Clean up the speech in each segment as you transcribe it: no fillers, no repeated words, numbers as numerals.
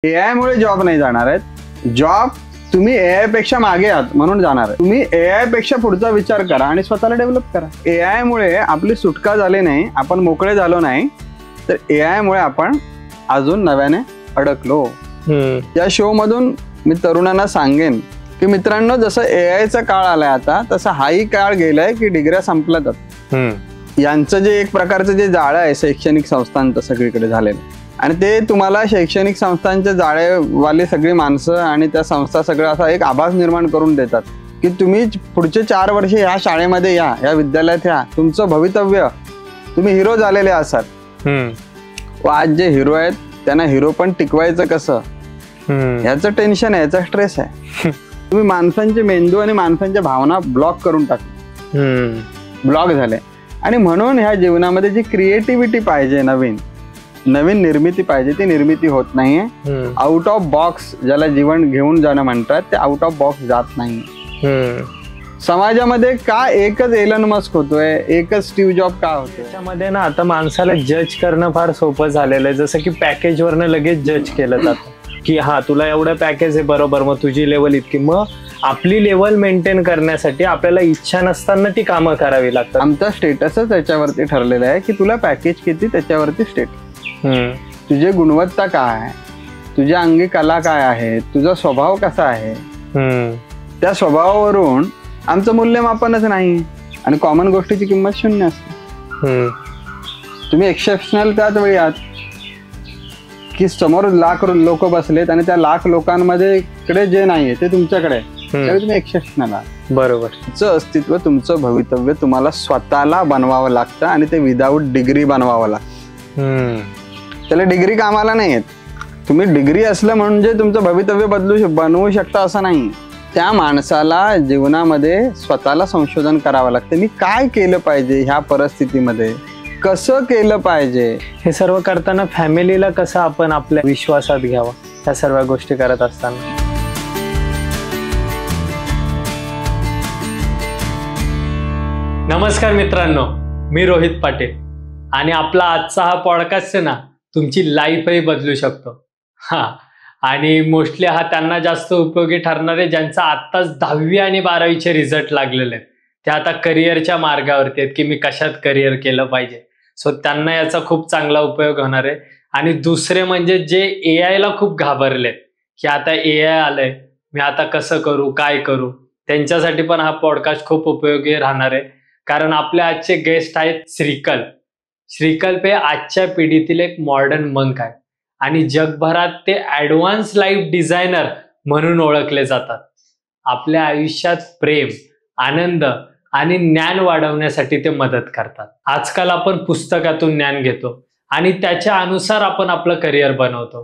AI मुळे job नाही जाणार आहेत. जॉब तुम्ही एआय पेक्षा मागे आहात म्हणून जाणार आहे. तुम्ही एआय पेक्षा पुढचा विचार करा आणि स्वतःला डेव्हलप करा. एआय मुळे आपली सुटका झाली नाही, आपण मोकळे झालो नाही, तर एआय मुळे आपण अजून नव्याने अडकलो. या शो मधून मी तरुणांना सांगेन की मित्रांनो, जसं एआयचा काळ आलाय आता, तसा हाही काळ गेलाय की डिग्र्या संपल्या जातात. यांचं जे एक प्रकारचं जे जाळं आहे शैक्षणिक संस्थांचं सगळीकडे झालेलं, आणि ते तुम्हाला शैक्षणिक संस्थांच्या जाळेवाली सगळी माणसं आणि त्या संस्था सगळं असा एक आभास निर्माण करून देतात की तुम्ही पुढचे 4 वर्ष ह्या शाळेमध्ये या विद्यालयात या, तुमचं भवितव्य, तुम्ही हिरो झालेले असाल. आज जे हिरो आहेत त्यांना हिरो पण टिकवायचं कसं, याचं टेन्शन आहे, याचा स्ट्रेस आहे. तुम्ही माणसांचे मेंदू आणि माणसांच्या भावना ब्लॉक करून टाकले, ब्लॉक झाले. आणि म्हणून ह्या जीवनामध्ये जी क्रिएटिव्हिटी पाहिजे, नवीन निर्मिती पाहिजे, ती निर्मिती होत नाहीये. आउट ऑफ बॉक्स ज्याला जीवन घेऊन जाणं म्हणतात, ते आउट ऑफ बॉक्स जात नाही. समाजामध्ये का एकच एलन मस्क होतोय, एकच स्टीव्ह जॉब का होतोय? त्याच्यामध्ये ना आता माणसाला जज करणं फार सोपं झालेलं आहे. जसं की पॅकेज वरनं लगेच जज केलं जातं की हा तुला एवढं पॅकेज आहे, बरोबर, मग तुझी लेवल इतकी. मग आपली लेवल मेंटेन करण्यासाठी आपल्याला इच्छा नसताना ती कामं करावी लागतात. आमचा स्टेटसच त्याच्यावरती ठरलेला आहे की तुला पॅकेज किती, त्याच्यावरती स्टेटस. तुझी गुणवत्ता काय आहे, तुझ्या अंगी कला काय आहे, तुझा स्वभाव कसा आहे, त्या स्वभावावरून आमचं मूल्यमापनच नाही. आणि कॉमन गोष्टीची किंमत 0 असते. तुम्ही एक्सेप्शनल त्याच वेळी आहात की समोर लाख लोक बसलेत आणि त्या लाख लोकांमध्ये इकडे जे नाहीये ते तुमच्याकडे, त्यावेळी तुम्ही एक्सेप्शनल आहात. बरोबर. तुमचं अस्तित्व, तुमचं भवितव्य तुम्हाला स्वतःला बनवावं लागतं आणि ते विदाऊट डिग्री बनवावं लागतं. त्याला डिग्री कामाला नाही येत. तुम्ही डिग्री असलं म्हणजे तुमचं भवितव्य बनवू शकता असं नाही. त्या माणसाला जीवनामध्ये स्वतःला संशोधन करावं लागतं. मी काय केलं पाहिजे ह्या परिस्थितीमध्ये, कसं केलं पाहिजे, हे सर्व करताना फॅमिलीला कसं आपण आपल्या विश्वासात घ्यावं, ह्या सर्व गोष्टी करत असताना. नमस्कार मित्रांनो, मी रोहित पाटील आणि आपला आजचा हा पॉडकास्ट आहे ना, तुमची लाईफही बदलू शकतो. आणि मोस्टली हा त्यांना जास्त उपयोगी ठरणार आहे ज्यांचा आत्ताच 10वी आणि 12वीचे रिझल्ट लागलेले आहेत. ते आता करिअरच्या मार्गावरती आहेत की मी कशात करिअर केलं पाहिजे. सो त्यांना याचा खूप चांगला उपयोग होणार आहे. आणि दुसरे म्हणजे जे एआयला खूप घाबरलेत की आता एआय आलंय, मी आता कसं करू, काय करू, त्यांच्यासाठी पण हा पॉडकास्ट खूप उपयोगी राहणार आहे. कारण आपले आजचे गेस्ट आहेत श्रीकल्प हे आजच्या पिढीतील एक मॉडर्न मंक आहे आणि जगभरात ते ॲडव्हान्स लाईफ डिझायनर म्हणून ओळखले जातात. आपल्या आयुष्यात प्रेम, आनंद आणि ज्ञान वाढवण्यासाठी ते मदत करतात. आजकाल आपण पुस्तकातून ज्ञान घेतो आणि त्याच्या अनुसार आपण आपलं करिअर बनवतो,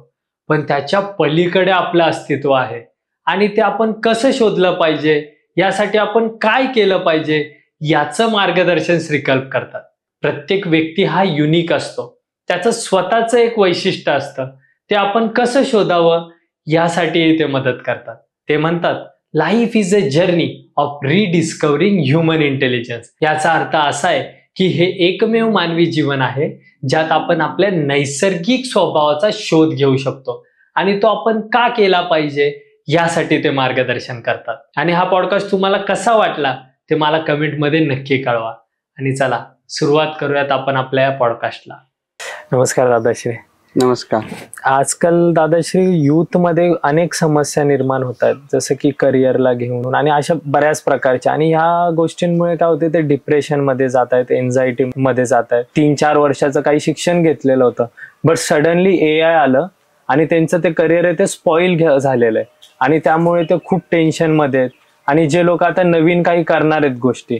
पण त्याच्या पलीकडे आपलं अस्तित्व आहे आणि ते आपण कसं शोधलं पाहिजे, यासाठी आपण काय केलं पाहिजे, याचं मार्गदर्शन श्रीकल्प करतात. प्रत्येक व्यक्ती हा युनिक असतो, त्याचं स्वतःचं एक वैशिष्ट्य असतं. ते आपण कसं शोधावं यासाठी ते मदत करतात. ते म्हणतात life is a journey of rediscovering human intelligence. याचा अर्थ असा आहे की हे एकमेव मानवी जीवन आहे ज्यात आपण आपल्या नैसर्गिक स्वभावाचा शोध घेऊ शकतो आणि तो आपण का केला पाहिजे यासाठी ते मार्गदर्शन करतात. आणि हा पॉडकास्ट तुम्हाला कसा वाटला ते मला कमेंटमध्ये नक्की कळवा. आणि चला सुरुवात करूयात आपण आपल्या या पॉडकास्टला. नमस्कार दादाश्री. नमस्कार. आजकाल दादाश्री यूथमध्ये अनेक समस्या निर्माण होत आहेत, जसं की करिअरला घेऊन आणि अशा बऱ्याच प्रकारच्या. आणि ह्या गोष्टींमुळे काय होते, ते डिप्रेशनमध्ये जात आहेत, एन्झायटीमध्ये जात आहेत. 3-4 वर्षाचं काही शिक्षण घेतलेलं होतं, बट सडनली एआय आलं आणि त्यांचं ते करिअर आहे ते स्पॉइल झालेलं आहे आणि त्यामुळे ते खूप टेन्शनमध्ये आहेत. आणि जे लोक आता नवीन काही करणार आहेत गोष्टी,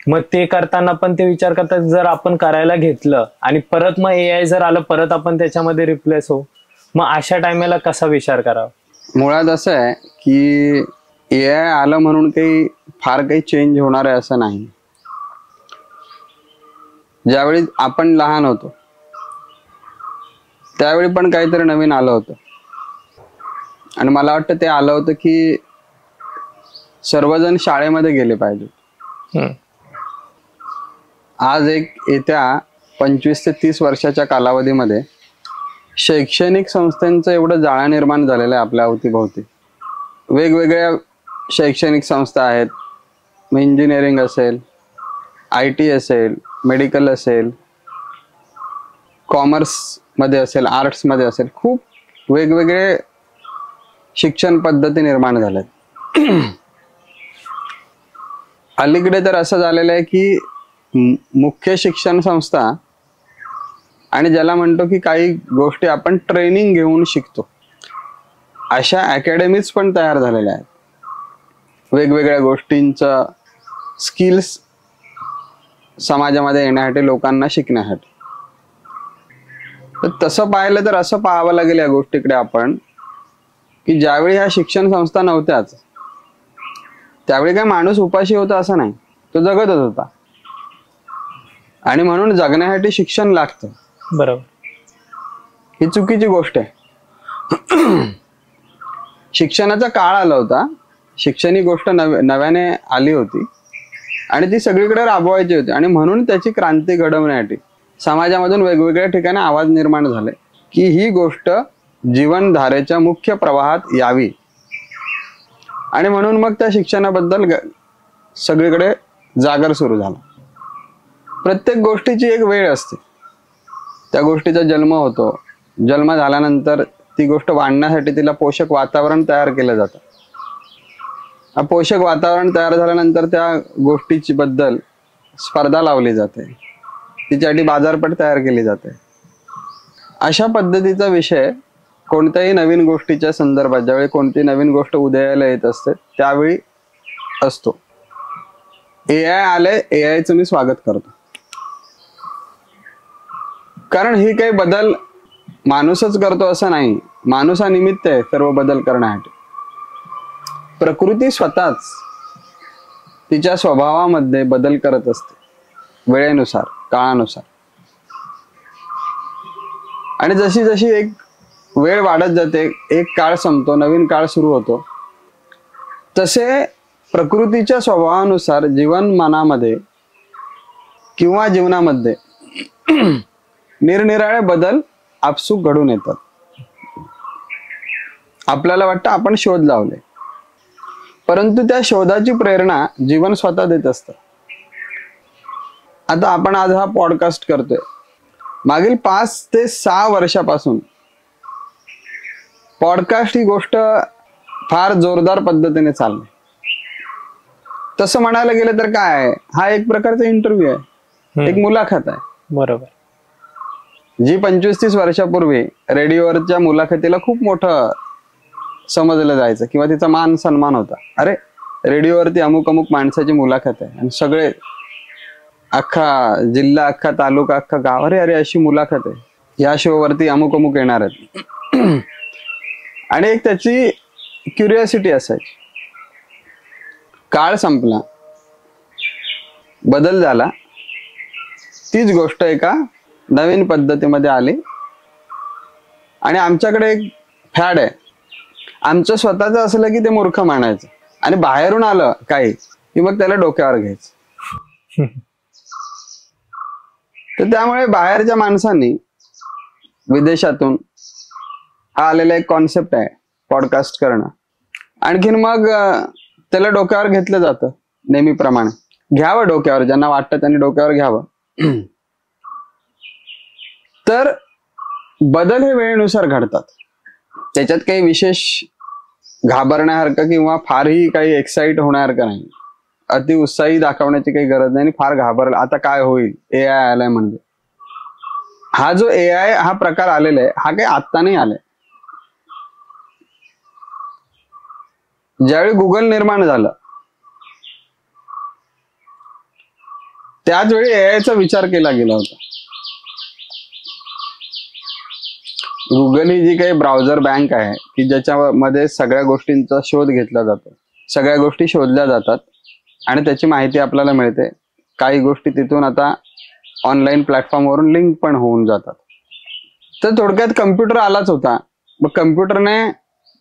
मग ते करताना पण ते विचार करतात जर आपण करायला घेतलं आणि परत मग एआय जर आलं, परत आपण त्याच्यामध्ये रिप्लेस होऊ, मग अशा टायमाला कसा विचार करावा? मुळात असं आहे की एआय आलं म्हणून फार काही चेंज होणार आहे असं नाही. ज्यावेळी आपण लहान होतो त्यावेळी पण काहीतरी नवीन आलं होतं आणि मला वाटतं ते आलं होतं की सर्वजण शाळेमध्ये गेले पाहिजे. आज एक येत्या 25 ते 30 वर्षाच्या कालावधीमध्ये शैक्षणिक संस्थांचं एवढं जाळं निर्माण झालेलं आहे आपल्या अवतीभोवती. वेगवेगळ्या शैक्षणिक संस्था आहेत. मग इंजिनिअरिंग असेल, IT असेल, मेडिकल असेल, कॉमर्समध्ये असेल, आर्ट्समध्ये असेल, खूप वेगवेगळे शिक्षण पद्धती निर्माण झाल्यात. अलीकडे तर असं झालेलं आहे की मुख्य शिक्षण संस्था आणि ज्याला म्हणतो की काही गोष्टी आपण ट्रेनिंग घेऊन शिकतो, अशा अकॅडमीज पण तयार झालेल्या आहेत. वेगवेगळ्या गोष्टींचं स्किल्स समाजामध्ये येण्यासाठी, लोकांना शिकण्यासाठी. तर तसं पाहिलं तर असं पाहावं लागेल या गोष्टीकडे आपण की ज्यावेळी ह्या शिक्षण संस्था नव्हत्याच त्यावेळी काय माणूस उपाशी होता असं नाही, तो जगतच होता. आणि म्हणून जगण्यासाठी शिक्षण लागतं. बरोबर. ही चुकीची गोष्ट आहे. शिक्षणाचा काळ आला होता, शिक्षण ही गोष्ट नव्याने आली होती आणि ती सगळीकडे राबवायची होती. आणि म्हणून त्याची क्रांती घडवण्यासाठी समाजामधून वेगवेगळ्या ठिकाणी आवाज निर्माण झाले की ही गोष्ट जीवनधारेच्या मुख्य प्रवाहात यावी. आणि म्हणून मग त्या शिक्षणाबद्दल सगळीकडे जागर सुरू झाला. प्रत्येक गोष्टीची एक वेळ असते. त्या गोष्टीचा जन्म होतो, जन्म झाल्यानंतर ती गोष्ट वाढण्यासाठी तिला पोषक वातावरण तयार केलं जातं. पोषक वातावरण तयार झाल्यानंतर त्या गोष्टीची बद्दल स्पर्धा लावली जाते, तिच्यासाठी बाजारपेठ तयार केली जाते. अशा पद्धतीचा विषय कोणत्याही नवीन गोष्टीच्या संदर्भात ज्यावेळी कोणती नवीन गोष्ट उदयाला येत असते त्यावेळी असतो. AI आले, AIचं मी स्वागत करतो. कारण ही काही बदल माणूसच करतो असं नाही, माणूस हा निमित्त आहे सर्व बदल करण्यासाठी. प्रकृती स्वतःच तिच्या स्वभावामध्ये बदल करत असते वेळेनुसार, काळानुसार. आणि जशी जशी एक वेळ वाढत जाते, एक काळ संपतो, नवीन काळ सुरू होतो, तसे प्रकृतीच्या स्वभावानुसार जीवनमानामध्ये किंवा जीवनामध्ये निरनिराळे बदल आपसूक घडून येतात. आपल्याला वाटतं आपण शोध लावले, परंतु त्या शोधाची प्रेरणा जीवन स्वतः देत असतं. आता आपण आज हा पॉडकास्ट करतोय, मागील 5 ते 6 वर्षापासून पॉडकास्ट ही गोष्ट फार जोरदार पद्धतीने चालली. तसं म्हणायला गेलं तर काय आहे, हा एक प्रकारचा इंटरव्ह्यू आहे, एक मुलाखत आहे. बरोबर. जी 25-30 वर्षापूर्वी रेडिओवरच्या मुलाखतीला खूप मोठं समजलं जायचं किंवा तिचा मान सन्मान होता. अरे, रेडिओवरती अमुक अमुक माणसाची मुलाखत आहे आणि सगळे अख्खा जिल्हा, अख्खा तालुका, अख्खा गाव, अरे अरे अशी मुलाखत आहे, या शो वरती अमुक अमुक येणार आहेत. आणि एक त्याची क्युरिओसिटी असायची. काळ संपला, बदल झाला, तीच गोष्ट एका नवीन पद्धतीमध्ये आली. आणि आमच्याकडे एक फॅड आहे, आमचं स्वतःच असलं की ते मूर्ख मानायचं आणि बाहेरून आलं काही की मग त्याला डोक्यावर घ्यायचं. तर त्यामुळे बाहेरच्या माणसांनी, विदेशातून हा आलेला एक कॉन्सेप्ट आहे पॉडकास्ट करणं, आणखीन मग त्याला डोक्यावर घेतलं जातं. नेहमीप्रमाणे घ्यावं डोक्यावर, ज्यांना वाटतं त्यांनी डोक्यावर घ्यावं. तर बदल हे वेळेनुसार घडतात, त्याच्यात काही विशेष घाबरण्यासारखं किंवा फारही काही एक्साइट होण्यासारखं नाही, अति उत्साही दाखवण्याची काही गरज नाही. फार घाबरलं आता काय होईल, AI आलाय म्हणजे. हा जो AI हा प्रकार आलेला आहे, हा काही आत्ता नाही आलाय. ज्यावेळी गुगल निर्माण झालं त्याच वेळी AIचा विचार केला गेला होता. गुगल ही जी काही ब्राउझर बँक आहे की ज्याच्यामध्ये सगळ्या गोष्टींचा शोध घेतला जातो, सगळ्या गोष्टी शोधल्या जातात आणि त्याची माहिती आपल्याला मिळते. काही गोष्टी तिथून आता ऑनलाईन प्लॅटफॉर्मवरून लिंक पण होऊन जातात. तर थोडक्यात कम्प्युटर आलाच होता. मग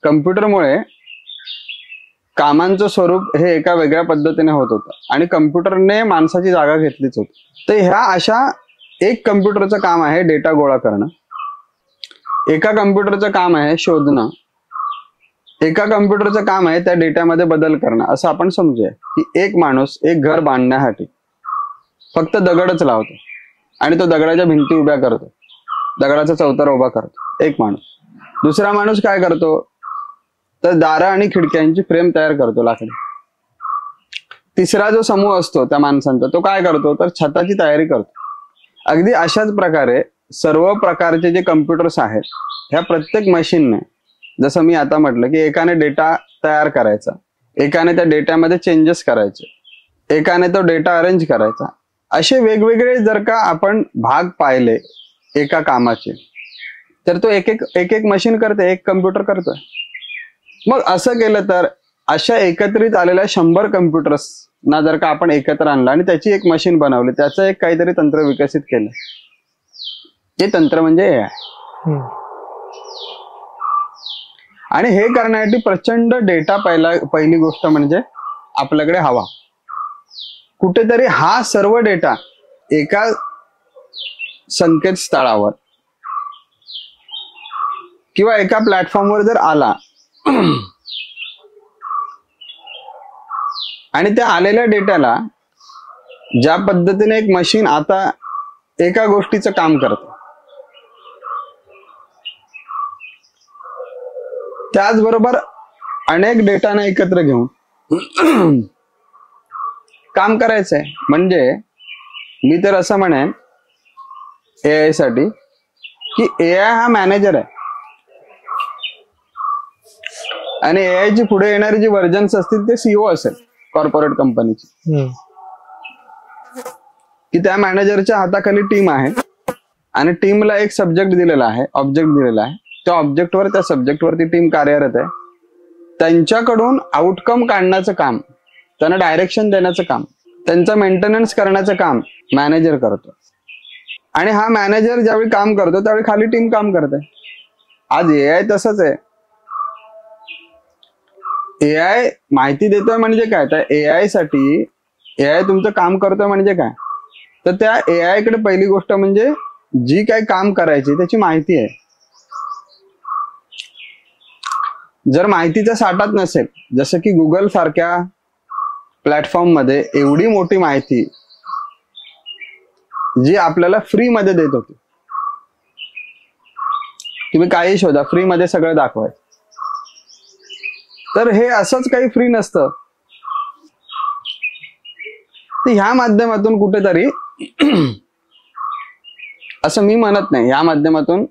कम्प्युटरमुळे कामांचं स्वरूप हे एका वेगळ्या पद्धतीने होत होतं आणि कम्प्युटरने माणसाची जागा घेतलीच होती. तर ह्या अशा एक कम्प्युटरचं काम आहे डेटा गोळा करणं. एका कम्प्युटरचं काम आहे शोधणं, एका कम्प्युटरचं काम आहे त्या डेटामध्ये बदल करणं. असं आपण समजूया की एक माणूस एक घर बांधण्यासाठी फक्त दगडच लावतो आणि तो दगडाच्या भिंती उभ्या करतो, दगडाचा चौतारा उभा करतो एक माणूस. दुसरा माणूस काय करतो तर दारं आणि खिडक्यांची फ्रेम तयार करतो लाकडी. तिसरा जो समूह असतो त्या माणसांचा तो काय करतो तर छताची तयारी करतो. अगदी अशाच प्रकारे सर्व प्रकारचे जे कम्प्युटर्स आहेत ह्या प्रत्येक मशीनने, जसं मी आता म्हटलं की एकाने डेटा तयार करायचा, एकाने त्या डेटामध्ये चेंजेस करायचे, एकाने तो डेटा अरेंज करायचा, असे वेगवेगळे जर का आपण भाग पाहिले एका कामाचे तर तो एक एक मशीन करते, एक कम्प्युटर करतोय. मग असं केलं तर अशा एकत्रित आलेल्या 100 कम्प्युटर्स ना जर का आपण एकत्र आणलं आणि त्याची एक मशीन बनवली, त्याचं एक काहीतरी तंत्र विकसित केलं, ते तंत्र म्हणजे AI. आणि हे करण्यासाठी प्रचंड डेटा पहिली गोष्ट म्हणजे आपल्याकडे हवा. कुठेतरी हा सर्व डेटा एका संकेतस्थळावर किंवा एका प्लॅटफॉर्मवर जर आला आणि त्या आलेल्या डेटाला ज्या पद्धतीने एक मशीन आता एका गोष्टीचं काम करते, त्याचबरोबर अनेक डेटाने एकत्र घेऊन काम करायचंय. म्हणजे मी तर असं म्हणेन AI साठी की AI हा मॅनेजर आहे आणि AI ची पुढे येणारी जी व्हर्जन्स असतील ते CEO असेल कॉर्पोरेट कंपनीची. की त्या मॅनेजरच्या हाताखाली टीम आहे आणि टीमला एक सब्जेक्ट दिलेला आहे, ऑब्जेक्ट दिलेला आहे. त्या ऑब्जेक्टवर त्या सब्जेक्टवरती टीम कार्यरत आहे. त्यांच्याकडून आउटकम काढण्याचं काम, त्यांना डायरेक्शन देण्याचं काम, त्यांचं मेंटेनन्स करण्याचं काम मॅनेजर करतो. आणि हा मॅनेजर ज्यावेळी काम करतो त्यावेळी खाली टीम काम करते. आज AI तसंच आहे. AI माहिती देतोय म्हणजे काय, तर AI साठी AI तुमचं काम करतोय म्हणजे काय, तर त्या AI कडे पहिली गोष्ट म्हणजे जी काही काम करायची त्याची माहिती आहे. जर माहितीचा साठाच नसेल, जसं की गुगल सारख्या प्लॅटफॉर्म मध्ये एवढी मोठी माहिती जी आपल्याला फ्री मध्ये देत होती, तुम्ही काही शोधा फ्री मध्ये सगळं दाखवाय, तर हे असंच काही फ्री नसतं. तर ह्या माध्यमातून कुठेतरी असं मी म्हणत नाही, ह्या माध्यमातून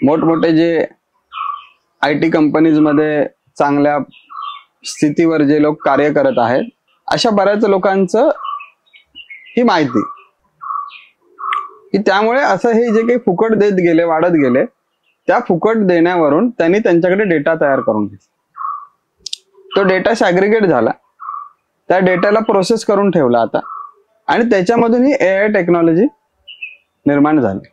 मोठमोठे जे IT कंपनीज मध्ये चांगल्या स्थितीवर जे लोक कार्य करत आहेत अशा बऱ्याच लोकांचं ही माहिती की त्यामुळे असं हे जे काही फुकट देत गेले, वाढत गेले, त्या फुकट देण्यावरून त्यांनी त्यांच्याकडे डेटा तयार करून घेतला. तो डेटा सॅग्रिगेट झाला, त्या डेटाला प्रोसेस करून ठेवला आता, आणि त्याच्यामधून ही AI टेक्नॉलॉजी निर्माण झाली.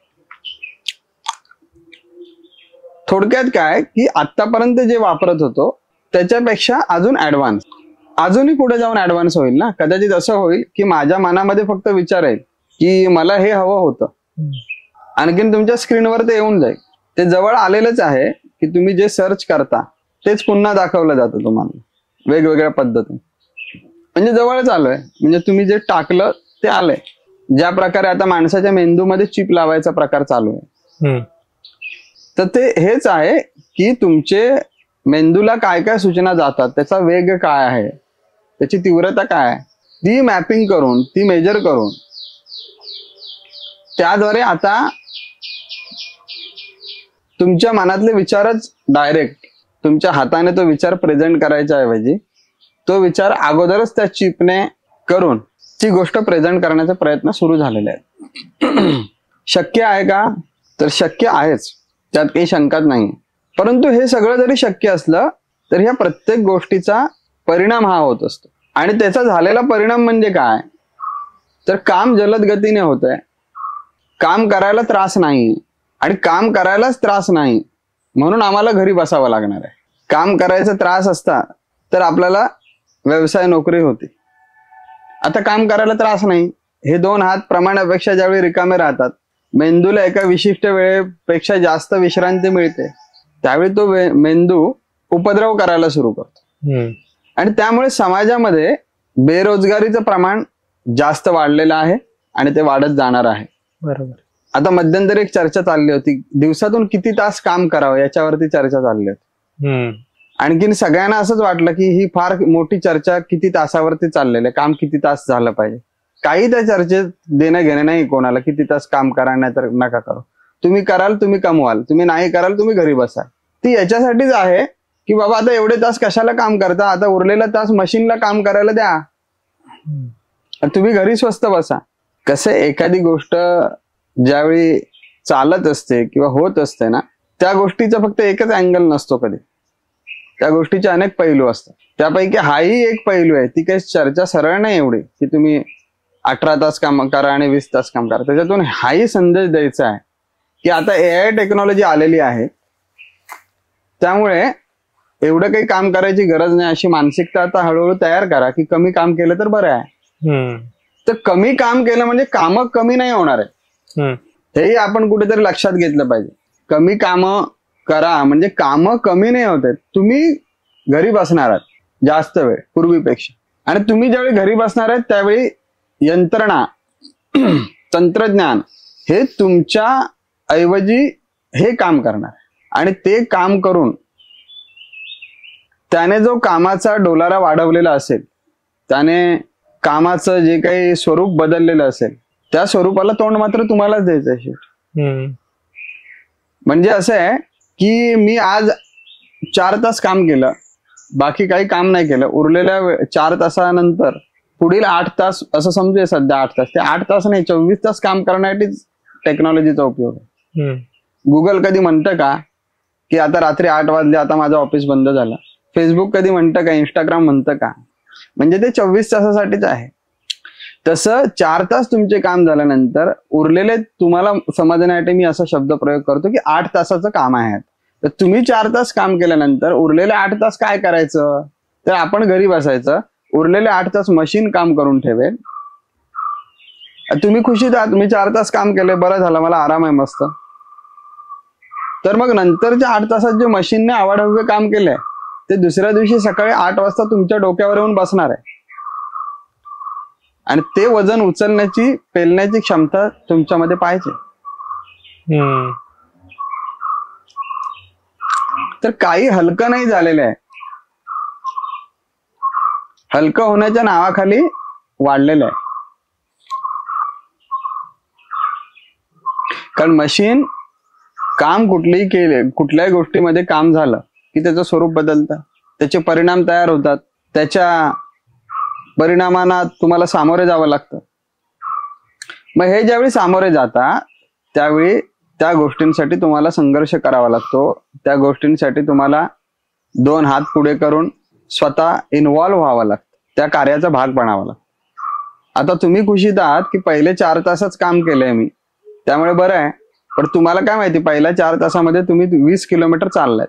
थोडक्यात काय की आतापर्यंत जे वापरत होतो त्याच्यापेक्षा अजून ऍडव्हान्स, अजूनही पुढे जाऊन ऍडव्हान्स होईल ना. कदाचित असं होईल की माझ्या मनामध्ये फक्त विचार येईल की मला हे हवं होतं, आणखीन तुमच्या स्क्रीनवर ते येऊन जाईल. ते जवळ आलेलंच आहे की तुम्ही जे सर्च करता तेच पुन्हा दाखवलं जातं तुम्हाला वेगवेगळ्या पद्धतीने. म्हणजे जवळच आलोय, म्हणजे तुम्ही जे टाकलं ते आलंय. ज्या प्रकारे आता माणसाच्या मेंदूमध्ये चिप लावायचा प्रकार चालू आहे, तर ते हेच आहे की तुमचे मेंदूला काय काय सूचना जातात, त्याचा वेग काय आहे, त्याची तीव्रता काय आहे, ती मॅपिंग करून, ती मेजर करून, त्याद्वारे आता तुमच्या मनातले विचारच डायरेक्ट तुमच्या हाताने तो विचार प्रेझेंट करायच्या ऐवजी तो विचार अगोदरच त्या चिपने करून ती गोष्ट प्रेझेंट करण्याचा प्रयत्न सुरू झालेले आहेत. शक्य आहे का, तर शक्य आहेच, त्यात काही शंकाच नाही. परंतु हे सगळं जरी शक्य असलं तर ह्या प्रत्येक गोष्टीचा परिणाम हा होत असतो. आणि त्याचा झालेला परिणाम म्हणजे काय, तर काम जलद गतीने होत आहे, काम करायला त्रास नाही, आणि काम करायलाच त्रास नाही म्हणून आम्हाला घरी बसावं लागणार आहे. काम करायचा त्रास असता तर आपल्याला व्यवसाय नोकरी होती. आता काम करायला त्रास नाही, हे दोन हात प्रमाणापेक्षा ज्यावेळी रिकामे राहतात, मेंदूला एका विशिष्ट वेळेपेक्षा जास्त विश्रांती मिळते, त्यावेळी तो मेंदू उपद्रव करायला सुरू करतो. आणि त्यामुळे समाजामध्ये बेरोजगारीचं प्रमाण जास्त वाढलेलं आहे आणि ते वाढत जाणार आहे. बरोबर. आता मध्यंतरी एक चर्चा चालली होती, दिवसातून किती तास काम करावं याच्यावरती चर्चा चालली होती. आणखीन सगळ्यांना असंच वाटलं की ही फार मोठी चर्चा किती तासावरती चाललेली आहे, काम किती तास झालं पाहिजे. काही त्या चर्चेत देणं घेणं नाही कोणाला, किती तास काम करा नाही तर नका करू. तुम्ही कराल तुम्ही कमवाल, तुम्ही नाही कराल तुम्ही घरी बसाल. ती याच्यासाठीच आहे की बाबा आता एवढे तास कशाला काम करता, आता उरलेला तास मशीनला काम करायला द्या, तुम्ही घरी स्वस्त बसा. कसं एखादी गोष्ट ज्यावेळी चालत असते किंवा होत असते ना, त्या गोष्टीचा फक्त एकच अँगल नसतो कधी, त्या गोष्टीचे अनेक पैलू असतात. त्यापैकी हाही एक पैलू आहे. ती काही चर्चा सरळ नाही एवढी की तुम्ही 18 तास काम करा आणि 20 तास काम करा. त्याच्यातून हाही संदेश द्यायचा आहे की आता AI टेक्नॉलॉजी आलेली आहे, त्यामुळे एवढं काही काम करायची गरज नाही अशी मानसिकता आता हळूहळू तयार करा की कमी काम केलं तर बरं आहे. तर कमी काम केलं म्हणजे कामं कमी नाही होणार आहे, हेही आपण कुठेतरी लक्षात घेतलं पाहिजे. कमी कामं करा म्हणजे कामं कमी नाही होत आहेत. तुम्ही घरी बसणार आहात जास्त वेळ पूर्वीपेक्षा, आणि तुम्ही ज्यावेळी घरी बसणार आहेत त्यावेळी यंत्रणा तंत्रज्ञान हे तुमच्या ऐवजी हे काम करणार, आणि ते काम करून त्याने जो कामाचा डोलारा वाढवलेला असेल, त्याने कामाचं जे काही स्वरूप बदललेलं असेल, त्या स्वरूपाला तोंड मात्र तुम्हालाच द्यायचं आहे. म्हणजे असं आहे की मी आज 4 तास काम केलं, बाकी काही काम नाही केलं, उरलेल्या 4 तासानंतर पुढील 8 तास असं समजूया, सध्या 8 तास, ते 8 तास नाही 24 तास काम करण्यासाठीच टेक्नॉलॉजीचा उपयोग आहे. गुगल कधी म्हणतं का की आता रात्री 8 वाजले आता माझं ऑफिस बंद झालं? फेसबुक कधी म्हणतं का? इंस्टाग्राम म्हणतं का? म्हणजे ते 24 तासासाठीच आहे. तसं 4 तास तुमचे काम झाल्यानंतर उरलेले तुम्हाला समजण्यासाठी मी असा शब्द प्रयोग करतो की 8 तासाचं काम आहे. तर तुम्ही 4 तास काम केल्यानंतर उरलेले 8 तास काय करायचं, तर आपण घरी बसायचं, उरलेले 8 तास मशीन काम करून ठेवेल. तुम्ही खुशीत आहात, मी 4 तास काम केले, बरं झालं, मला आराम आहे मस्त. तर मग नंतरच्या 8 तासात जे मशीनने आवाढव्य काम केलंय ते दुसऱ्या दिवशी सकाळी 8 वाजता तुमच्या डोक्यावर येऊन बसणार आहे, आणि ते वजन उचलण्याची पेलण्याची क्षमता तुमच्यामध्ये पाहिजे. तर काही हलकं नाही झालेलं आहे, हलकं होण्याच्या नावाखाली वाढलेलं आहे. कारण मशीन काम कुठलीही केले, कुठल्याही गोष्टीमध्ये काम झालं की त्याचं स्वरूप बदलतं, त्याचे परिणाम तयार होतात, त्याच्या परिणामांना तुम्हाला सामोरे जावं लागतं. मग हे ज्यावेळी सामोरे जाता त्यावेळी त्या गोष्टींसाठी तुम्हाला संघर्ष करावा लागतो, त्या गोष्टींसाठी तुम्हाला 2 हात पुढे करून स्वतः इन्व्हॉल्व्ह व्हावं लागतं, त्या कार्याचा भाग बनावा लागतो. आता तुम्ही खुशीत आहात की पहिले 4 तासच काम केलंय मी, त्यामुळे बरं आहे. पण तुम्हाला काय माहिती, पहिल्या 4 तासामध्ये तुम्ही 20 किलोमीटर चाललात,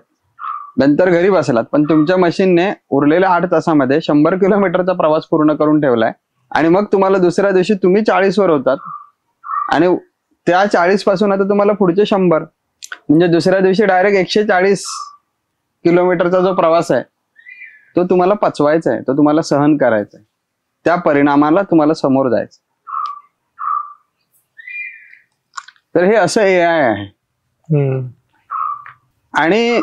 नंतर घरी बसलात, पण तुमच्या मशीनने उरलेल्या 8 तासामध्ये 100 किलोमीटरचा प्रवास पूर्ण करून ठेवलाय. आणि मग तुम्हाला दुसऱ्या दिवशी तुम्ही 40 वर होतात, आणि त्या 40 पासून आता तुम्हाला पुढचे 100, म्हणजे दुसऱ्या दिवशी डायरेक्ट 140 किलोमीटरचा जो प्रवास आहे तो तुम्हाला पचवायचा आहे, तो तुम्हाला सहन करायचा आहे, त्या परिणामाला तुम्हाला समोर जायचं. तर हे असं AI आहे. आणि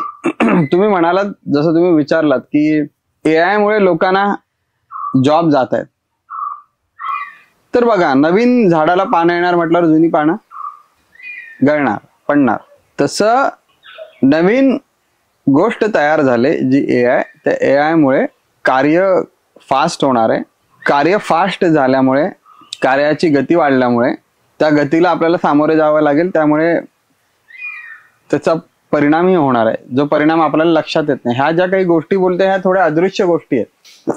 तुम्ही म्हणालात, जसं तुम्ही विचारलात की AI मुळे लोकांना जॉब जात आहेत, तर बघा, नवीन झाडाला पानं येणार म्हटल्यावर जुनी पानं गळणार, पडणार. तसं नवीन गोष्ट तयार झाले जी AI, त्या AI मुळे कार्य फास्ट होणार आहे. कार्य फास्ट झाल्यामुळे, कार्याची गती वाढल्यामुळे त्या गतीला आपल्याला सामोरे जावं लागेल, त्यामुळे त्याचा परिणामही होणार आहे, जो परिणाम आपल्याला लक्षात येत नाही. ह्या ज्या काही गोष्टी बोलते ह्या थोड्या अदृश्य गोष्टी आहेत.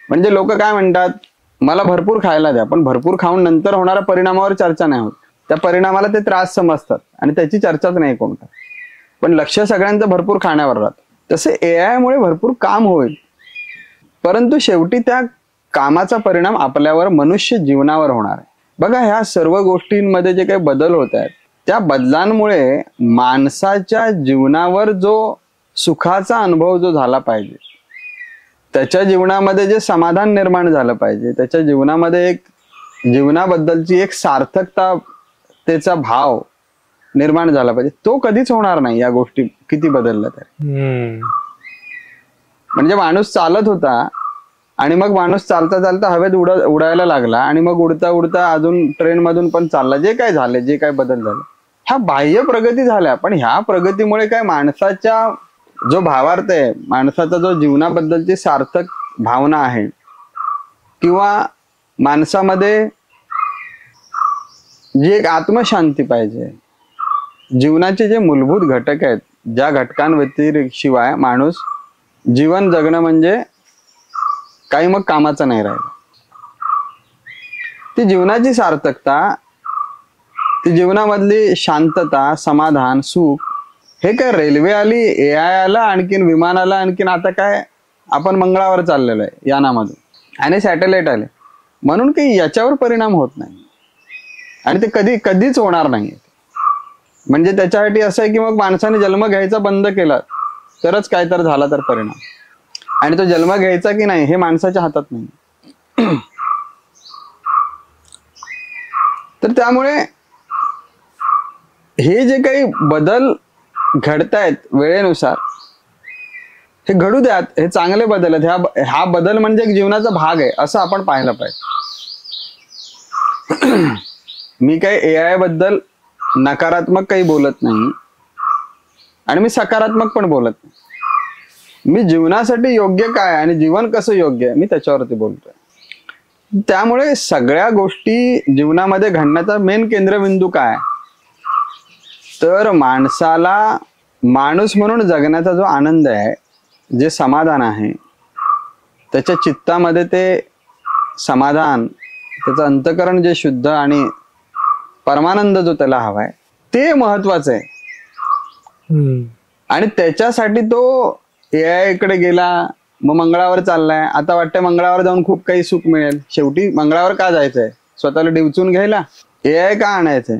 म्हणजे लोक काय म्हणतात, मला भरपूर खायला द्या, पण भरपूर खाऊन नंतर होणाऱ्या परिणामावर चर्चा नाही होत. त्या परिणामाला ते त्रास समजतात आणि त्याची चर्चाच नाही कोणता, पण लक्ष सगळ्यांचं भरपूर खाण्यावर राहतं. तसे AI मुळे भरपूर काम होईल, परंतु शेवटी त्या कामाचा परिणाम आपल्यावर, मनुष्य जीवनावर होणार आहे. बघा, ह्या सर्व गोष्टींमध्ये जे काही बदल होत आहेत त्या बदलांमुळे माणसाच्या जीवनावर जो सुखाचा अनुभव जो झाला पाहिजे, त्याच्या जीवनामध्ये जे समाधान निर्माण झालं पाहिजे, त्याच्या जीवनामध्ये एक जीवनाबद्दलची एक सार्थकता, त्याचा भाव निर्माण झाला पाहिजे, तो कधीच होणार नाही या गोष्टी किती बदलल्या तरी. म्हणजे माणूस चालत होता आणि मग माणूस चालता चालता हवेत उडायला लागला आणि मग उडता उडता अजून ट्रेन मधून पण चालला. जे काय झाले, जे काय बदल झाले, ह्या बाह्य प्रगती झाल्या, पण ह्या प्रगतीमुळे काय माणसाच्या जो भावार्थ आहे, माणसाचा जो जीवनाबद्दलची सार्थक भावना आहे किंवा माणसामध्ये जी एक आत्मशांती पाहिजे, जीवनाचे जे मूलभूत घटक आहेत, ज्या घटकांशिवाय माणूस जीवन जगणं म्हणजे काही मग कामाचं नाही राहिलं, ती जीवनाची सार्थकता, ती जीवनामधली शांतता, समाधान, सुख, हे काय रेल्वे आली, AI आला, आणखीन विमान आला, आणखीन आता काय आपण मंगळावर चाललेलो आहे यानामधून, आणि सॅटेलाइट आले म्हणून काही याच्यावर परिणाम होत नाही आणि ते कधीच होणार नाही. म्हणजे त्याच्यासाठी असं आहे की मग माणसाने जन्म घ्यायचा बंद केला तरच काय तर झाला तर परिणाम, आणि तो जन्म घ्यायचा की नाही हे माणसाच्या हातात नाही. तर त्यामुळे हे जे काही बदल घडतायत वेळेनुसार, हे घडू द्यात, हे चांगले बदल आहेत. हा बदल म्हणजे एक जीवनाचा भाग आहे असं आपण पाहायला पाहिजे. मी काही AI बद्दल नकारात्मक काही बोलत नाही आणि मी सकारात्मक पण बोलत नाही. मी जीवनासाठी योग्य काय आणि जीवन कसं योग्य आहे मी त्याच्यावरती बोलतोय. त्यामुळे सगळ्या गोष्टी जीवनामध्ये घडण्याचा मेन केंद्रबिंदू काय, तर माणसाला माणूस म्हणून जगण्याचा जो आनंद आहे, जे समाधान आहे, त्याच्या चित्तामध्ये ते समाधान, त्याचं अंतःकरण जे शुद्ध आणि परमानंद जो त्याला हवाय ते महत्वाचं आहे. आणि त्याच्यासाठी तो AI कडे गेला, मग मंगळावर चाललाय, आता वाटतं मंगळावर जाऊन खूप काही सुख मिळेल. शेवटी मंगळावर का जायचंय, स्वतःला डिवचून घ्यायला? AI का आणायचंय?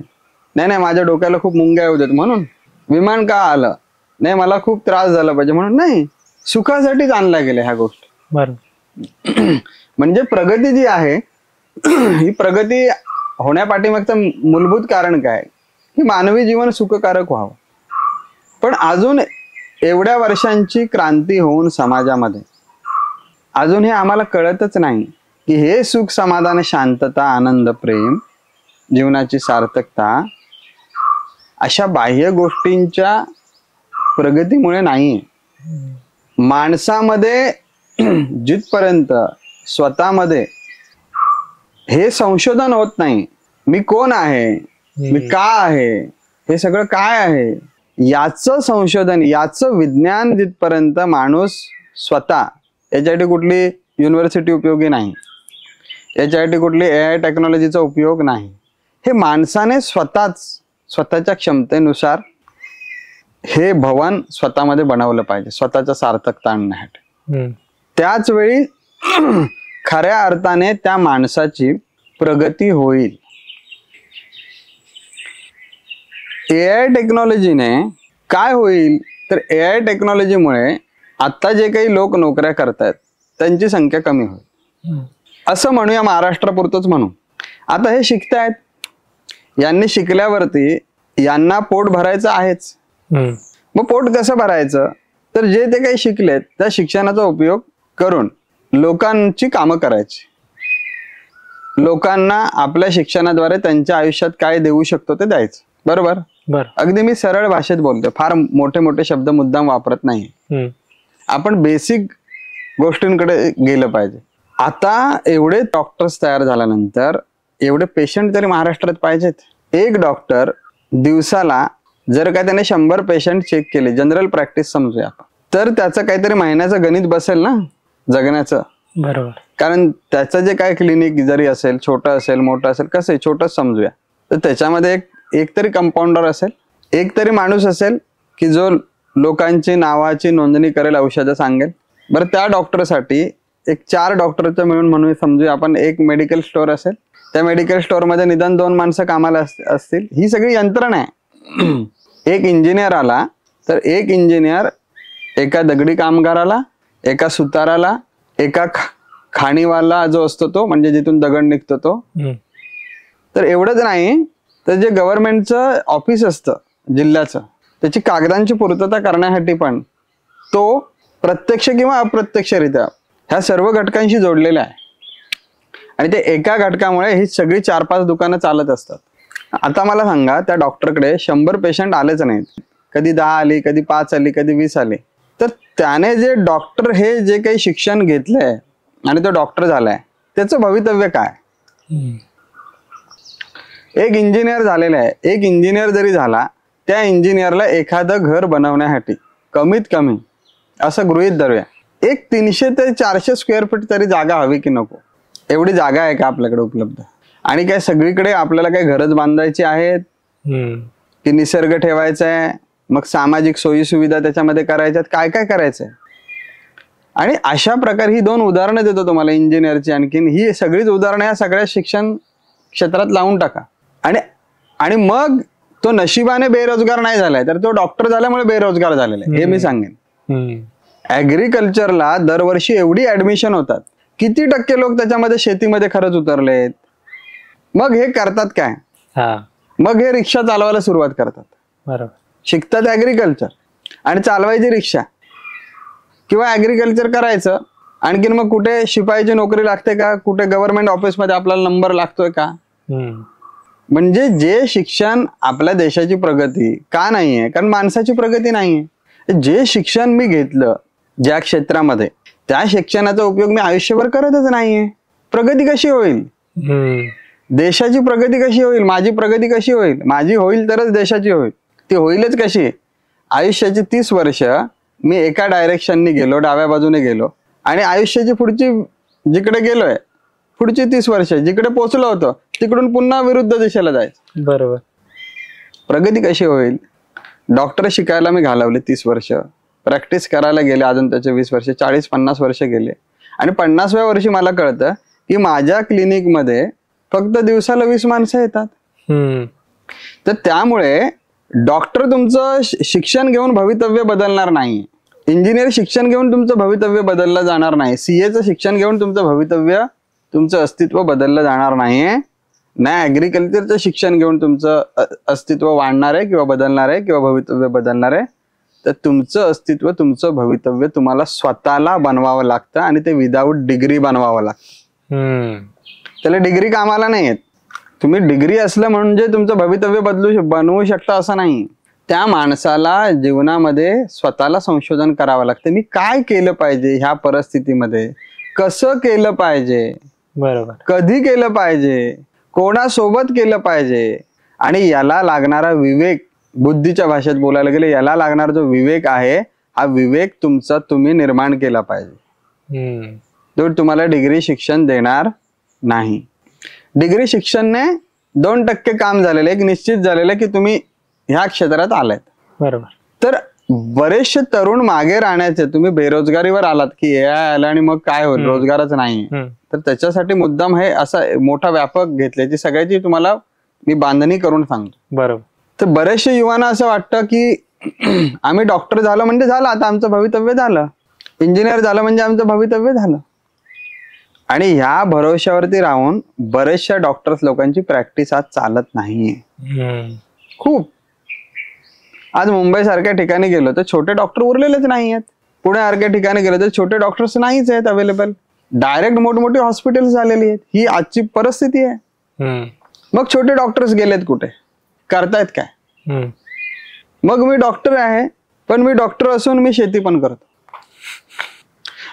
नाही, माझ्या डोक्याला खूप मुंग्या येऊ देत म्हणून. विमान का आलं? नाही, मला खूप त्रास झाला पाहिजे म्हणून नाही, सुखासाठीच आणल्या गेल्या ह्या गोष्टी. बरोबर. म्हणजे प्रगती जी आहे ही प्रगती होण्यापाठीमागचं मूलभूत कारण काय की मानवी जीवन सुखकारक व्हावं. पण अजून एवढ्या वर्षांची क्रांती होऊन समाजामध्ये अजून हे आम्हाला कळतच नाही की हे सुख, समाधान, शांतता, आनंद, प्रेम, जीवनाची सार्थकता अशा बाह्य गोष्टींच्या प्रगतीमुळे नाहीये. माणसामध्ये जिथपर्यंत स्वतःमध्ये हे संशोधन होत नाही, मी कोण आहे, मी का आहे, हे सगळं काय आहे, याचं संशोधन, याचं विज्ञान जिथपर्यंत माणूस स्वतः, याच्यासाठी कुठली युनिव्हर्सिटी उपयोगी नाही, याच्यासाठी कुठली AI टेक्नॉलॉजीचा उपयोग नाही. हे माणसाने स्वतःच्या क्षमतेनुसार हे भवन स्वतःमध्ये बनवलं पाहिजे स्वतःच्या सार्थकता आणण्यासाठी. त्याच वेळी खऱ्या अर्थाने त्या माणसाची प्रगती होईल. AI टेक्नॉलॉजीने काय होईल तर AI टेक्नॉलॉजीमुळे आता जे काही लोक नोकऱ्या करतायत त्यांची संख्या कमी होईल असं म्हणूया, महाराष्ट्रापुरतच म्हणू. आता हे शिकतायत, यांनी शिकल्यावरती यांना पोट भरायचं आहेच. मग पोट कसं भरायचं, तर जे ते काही शिकलेत त्या शिक्षणाचा उपयोग करून लोकांची कामं करायची, लोकांना आपल्या शिक्षणाद्वारे त्यांच्या आयुष्यात काय देऊ शकतो ते द्यायचं. बरोबर. अगदी मी सरळ भाषेत बोलतो, फार मोठे मोठे शब्द मुद्दाम वापरत नाही. आपण बेसिक गोष्टींकडे गेलं पाहिजे. आता एवढे डॉक्टर्स तयार झाल्यानंतर एवढे पेशंट तरी महाराष्ट्रात पाहिजेत. एक डॉक्टर दिवसाला जर का त्याने 100 पेशंट चेक केले, जनरल प्रॅक्टिस समजूया आपण, तर त्याचं काहीतरी महिन्याचं गणित बसेल ना जगण्याचं. बरोबर. कारण त्याचं जे काय क्लिनिक जरी असेल, छोटं असेल मोठं असेल, कसं आहे छोटंच समजूया, तर त्याच्यामध्ये एक तरी कंपाऊंडर असेल, एक तरी माणूस असेल की जो लोकांची नावाची नोंदणी करेल, औषधं सांगेल. बरं, त्या डॉक्टरसाठी एक 4 डॉक्टरचं मिळून म्हणून समजूया आपण, एक मेडिकल स्टोअर असेल, त्या मेडिकल स्टोअर मध्ये निदान 2 माणसं कामाला असतील. ही सगळी यंत्रणा आहे. एक इंजिनियर आला तर एक इंजिनियर एका दगडी कामगाराला, एका सुताराला, एका खाणीवाला जो असतो तो म्हणजे जिथून दगड निघतो तो, तर एवढंच नाही तर जे गव्हर्नमेंटचं ऑफिस असतं जिल्ह्याचं, त्याची कागदांची पूर्तता करण्यासाठी पण तो प्रत्यक्ष किंवा अप्रत्यक्षरित्या ह्या सर्व घटकांशी जोडलेला आहे. आणि ते एका घटकामुळे ही सगळी 4-5 दुकानं चालत असतात. आता मला सांगा, त्या डॉक्टरकडे 100 पेशंट आलेच नाहीत, कधी 10 आली, कधी 5 आली, कधी 20 आली, तर त्याने जे डॉक्टर हे जे काही शिक्षण घेतलंय आणि तो डॉक्टर झालाय त्याचं भवितव्य काय? एक इंजिनियर झालेला आहे, एक इंजिनियर जरी झाला, त्या इंजिनियरला एखादं घर बनवण्यासाठी कमीत कमी असं गृहीत धरूया एक 300 ते 400 स्क्वेअर फीट तरी जागा हवी की नको? एवढी जागा आहे का आपल्याकडे उपलब्ध? आणि काय सगळीकडे आपल्याला काही घरच बांधायची आहेत की निसर्ग ठेवायचा आहे, मग सामाजिक सोयी सुविधा त्याच्यामध्ये करायच्यात, काय काय करायचंय? आणि अशा प्रकारे ही 2 उदाहरणं देतो तुम्हाला इंजिनियरची. आणखीन ही सगळीच उदाहरणं या सगळ्या शिक्षण क्षेत्रात लावून टाका. आणि मग तो नशिबाने बेरोजगार नाही झालाय, तर तो डॉक्टर झाल्यामुळे बेरोजगार झालेला आहे, हे मी सांगेन. ऍग्रिकल्चरला दरवर्षी एवढी ऍडमिशन होतात, किती टक्के लोक त्याच्यामध्ये शेतीमध्ये खरंच उतरलेत? मग हे करतात काय? मग हे रिक्षा चालवायला सुरुवात करतात. बरोबर. शिकतात ऍग्रिकल्चर आणि चालवायची रिक्षा किंवा ऍग्रिकल्चर करायचं. आणखीन मग कुठे शिपाईची नोकरी लागते का? कुठे गव्हर्नमेंट ऑफिसमध्ये आपल्याला नंबर लागतोय का? म्हणजे जे शिक्षण आपल्या देशाची प्रगती का नाहीये? कारण माणसाची प्रगती नाहीये. जे शिक्षण मी घेतलं ज्या क्षेत्रामध्ये, त्या शिक्षणाचा उपयोग मी आयुष्यभर करतच नाहीये. प्रगती कशी होईल? देशाची प्रगती कशी होईल? माझी प्रगती कशी होईल? माझी होईल तरच देशाची होईल. ती होईलच कशी? आयुष्याची 30 वर्ष मी एका डायरेक्शननी गेलो, डाव्या बाजूने गेलो, आणि आयुष्याची पुढची जिकडे गेलोय पुढची 30 वर्ष जिकडे पोहोचलो होतो तिकडून पुन्हा विरुद्ध दिशेला जायचं. बरोबर. प्रगती कशी होईल? डॉक्टर शिकायला मी घालवले 30 वर्ष, प्रॅक्टिस करायला गेले अजून त्याचे 20 वर्ष, 40-50 वर्ष गेले, आणि 50व्या वर्षी मला कळतं की माझ्या क्लिनिकमध्ये फक्त दिवसाला 20 माणसं येतात. तर त्यामुळे डॉक्टर तुमचं शिक्षण घेऊन भवितव्य बदलणार नाही, इंजिनियर शिक्षण घेऊन तुमचं भवितव्य बदललं जाणार नाही, सीएचं शिक्षण घेऊन तुमचं भवितव्य, तुमचं अस्तित्व बदललं जाणार नाहीये, ना ऍग्रिकल्चरचं शिक्षण घेऊन तुमचं अस्तित्व वाढणार आहे किंवा बदलणार आहे किंवा भवितव्य बदलणार आहे. तर तुमचं अस्तित्व, तुमचं भवितव्य तुम्हाला स्वतःला बनवावं लागतं, आणि ते विदाऊट डिग्री बनवावं लागतं. त्याला डिग्री कामाला नाही येत. तुम्ही डिग्री असलं म्हणजे तुमचं भवितव्य बनवू शकता असं नाही. त्या माणसाला जीवनामध्ये स्वतःला संशोधन करावं लागतं. मी काय केलं पाहिजे ह्या परिस्थितीमध्ये, कसं केलं पाहिजे, बरोबर, कधी केलं पाहिजे, कोणासोबत केलं पाहिजे, आणि याला लागणारा विवेक, बुद्धीच्या भाषेत बोलायला गेले याला लागणारा जो विवेक आहे, हा विवेक तुमचा तुम्ही निर्माण केला पाहिजे. तो तुम्हाला डिग्री शिक्षण देणार नाही. डिग्री शिक्षणने 2% काम झालेलं, एक निश्चित झालेलं की तुम्ही ह्या क्षेत्रात आलात. बरोबर. तर बरेचसे तरुण मागे राहण्याचे, तुम्ही बेरोजगारीवर आलात की हे आलं आणि मग काय होईल, रोजगारच नाही, तर त्याच्यासाठी मुद्दाम हे असा मोठा व्यापक घेतल्याची सगळ्याची तुम्हाला मी बांधणी करून सांगतो. बरोबर. तर बरेचसे युवांना असं वाटतं की आम्ही डॉक्टर झालो म्हणजे झालं, आता आमचं भवितव्य झालं, इंजिनियर झालं म्हणजे आमचं भवितव्य झालं. आणि ह्या भरोश्यावरती राहून बरेचशा डॉक्टर्स लोकांची प्रॅक्टिस आज चालत नाहीये. खूप. आज मुंबई सारख्या ठिकाणी गेलो तर छोटे डॉक्टर उरलेलेच नाही आहेत. पुण्यासारख्या ठिकाणी गेलो तर छोटे डॉक्टर्स नाहीच आहेत अवेलेबल. डायरेक्ट मोठमोठी हॉस्पिटल्स झालेली आहेत. ही आजची परिस्थिती आहे. मग छोटे डॉक्टर्स गेलेत कुठे? करतायत काय? मग मी डॉक्टर आहे, पण मी डॉक्टर असून मी शेती पण करतो.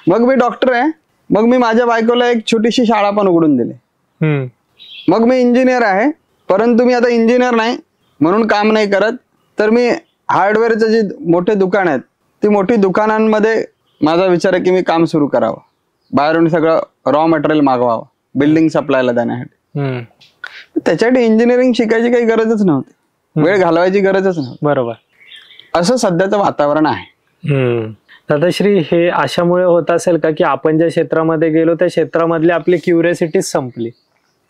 मग मी डॉक्टर आहे, मग मी माझ्या बायकोला एक छोटीशी शाळा पण उघडून दिली. मग मी इंजिनियर आहे, परंतु मी आता इंजिनियर नाही म्हणून काम नाही करत, तर मी हार्डवेअरचे जे मोठे दुकान आहेत ती मोठी दुकानांमध्ये माझा विचार आहे की मी काम सुरू करावं, बाहेरून सगळं रॉ मटेरियल मागवावं बिल्डिंग सप्लायला देण्यासाठी. त्याच्यासाठी इंजिनिअरिंग शिकायची काही गरजच नव्हती, वेळ घालवायची गरजच नव्हती. बरोबर. असं सध्याचं वातावरण आहे. दादाश्री, हे अशामुळे होत असेल का की आपण ज्या क्षेत्रामध्ये गेलो त्या क्षेत्रामधली आपली क्युरियोसिटीच संपली,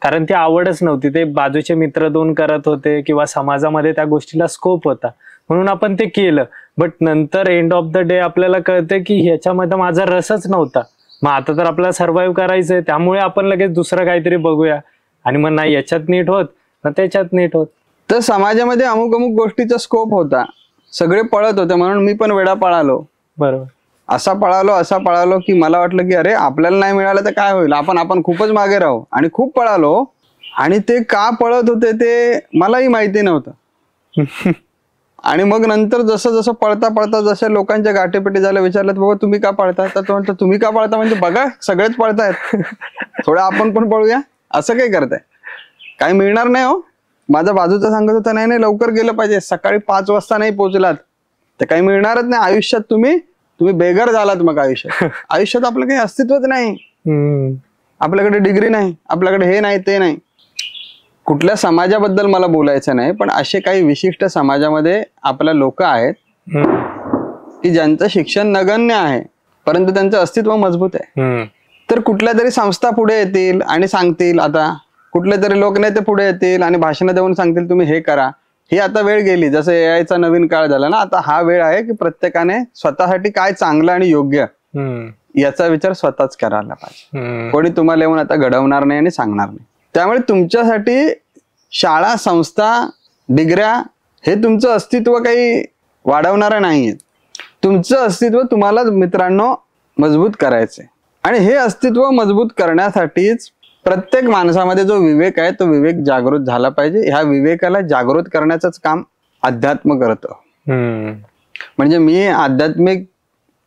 कारण ती आवडच नव्हती, ते बाजूचे मित्र दोन करत होते किंवा समाजामध्ये त्या गोष्टीला स्कोप होता म्हणून आपण ते केलं. बट नंतर एंड ऑफ द डे आपल्याला कळतं की ह्याच्यामध्ये माझा रसच नव्हता. मग आता तर आपल्याला सर्व्हाइव्ह करायचंय, त्यामुळे आपण लगेच दुसरं काहीतरी बघूया आणि मग नाही याच्यात नीट होत ना त्याच्यात नीट होत. तर समाजामध्ये अमुक अमुक गोष्टीचा स्कोप होता, सगळे पळत होते म्हणून मी पण वेडा पळालो. बरोबर. असा पळालो की मला वाटलं की अरे आपल्याला नाही मिळालं तर काय होईल, आपण खूपच मागे राहू, आणि खूप पळालो. आणि ते का पळत होते ते मलाही माहिती नव्हतं. आणि मग नंतर जसं जसं पळता जसं लोकांच्या गाठीपेटी झालं, विचारलं बाबा तुम्ही का पळता, तर तो म्हणतो तुम्ही का पळता म्हणजे बघा सगळेच पळतायत, थोडं आपण पण पळूया. असं काय करताय, काही मिळणार नाही हो. माझा बाजूचा सांगत होता नाही लवकर गेलं पाहिजे, सकाळी 5 वाजता नाही पोहोचलात तर काही मिळणारच नाही आयुष्यात. तुम्ही बेघर झालात मग आयुष्यात आपलं काही अस्तित्वच नाही. आपल्याकडे डिग्री नाही, आपल्याकडे हे नाही ते नाही. कुठल्या समाजाबद्दल मला बोलायचं नाही, पण असे काही विशिष्ट समाजामध्ये आपल्या लोक आहेत की ज्यांचं शिक्षण नगण्य आहे परंतु त्यांचं अस्तित्व मजबूत आहे. तर कुठल्या तरी संस्था पुढे येतील आणि सांगतील, आता कुठले तरी लोकनेते पुढे येतील आणि भाषणं देऊन सांगतील तुम्ही हे करा. ही आता वेळ गेली, जसं एआयचा नवीन काळ झाला ना, आता हा वेळ आहे की प्रत्येकाने स्वतःसाठी काय चांगलं आणि योग्य याचा विचार स्वतःच करायला पाहिजे. कोणी तुम्हाला येऊन आता घडवणार नाही आणि सांगणार नाही. त्यामुळे तुमच्यासाठी शाळा, संस्था, डिग्र्या हे तुमचं अस्तित्व काही वाढवणारं नाहीये. तुमचं अस्तित्व तुम्हाला मित्रांनो मजबूत करायचंय. आणि हे अस्तित्व मजबूत करण्यासाठीच प्रत्येक माणसामध्ये जो विवेक आहे तो विवेक जागृत झाला पाहिजे. ह्या विवेकाला जागृत करण्याचंच काम अध्यात्म करतं. म्हणजे मी आध्यात्मिक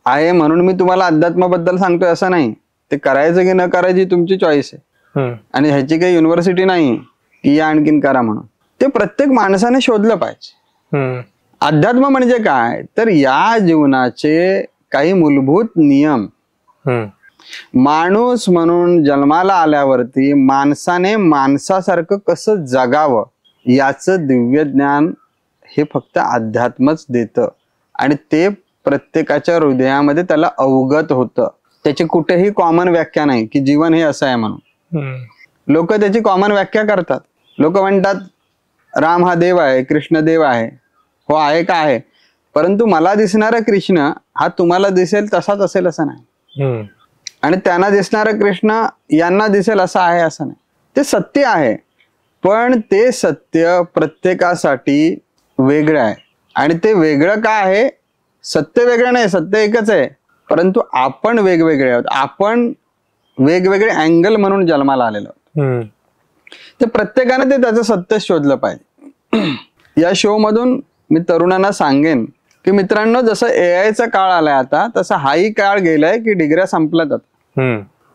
आहे म्हणून मी तुम्हाला अध्यात्माबद्दल सांगतोय असं नाही. ते करायचं की न करायची तुमची चॉईस आहे. आणि ह्याची काही युनिव्हर्सिटी नाही की या आणखीन करा म्हणून. ते प्रत्येक माणसाने शोधलं पाहिजे. अध्यात्म म्हणजे काय, तर या जीवनाचे काही मूलभूत नियम माणूस म्हणून जन्माला आल्यावरती माणसाने माणसासारखं कसं जगावं याचं दिव्य ज्ञान हे फक्त अध्यात्मच देतं. आणि ते प्रत्येकाच्या हृदयामध्ये त्याला अवगत होतं. त्याची कुठेही कॉमन व्याख्या नाही की जीवन हे असं आहे म्हणून. लोक त्याची कॉमन व्याख्या करतात. लोक म्हणतात राम हा देव आहे, कृष्ण देव आहे. हो आहे का आहे, परंतु मला दिसणारा कृष्ण हा तुम्हाला दिसेल तसाच असेल असं नाही. आणि त्यांना दिसणारा कृष्ण यांना दिसेल असं आहे असं नाही. ते सत्य आहे, पण ते सत्य प्रत्येकासाठी वेगळं आहे. आणि ते वेगळं काय आहे, सत्य वेगळं नाही, सत्य एकच आहे, परंतु आपण वेगवेगळे आहोत. आपण वेगवेगळे अँगल म्हणून जन्माला आलेलो आहोत. तर प्रत्येकाने ते त्याचं सत्य शोधलं पाहिजे. या शो मधून मी तरुणांना सांगेन की मित्रांनो, जसं एआयचा काळ आलाय आता, तसा हाही काळ गेलाय की डिग्र्या संपल्यात आता.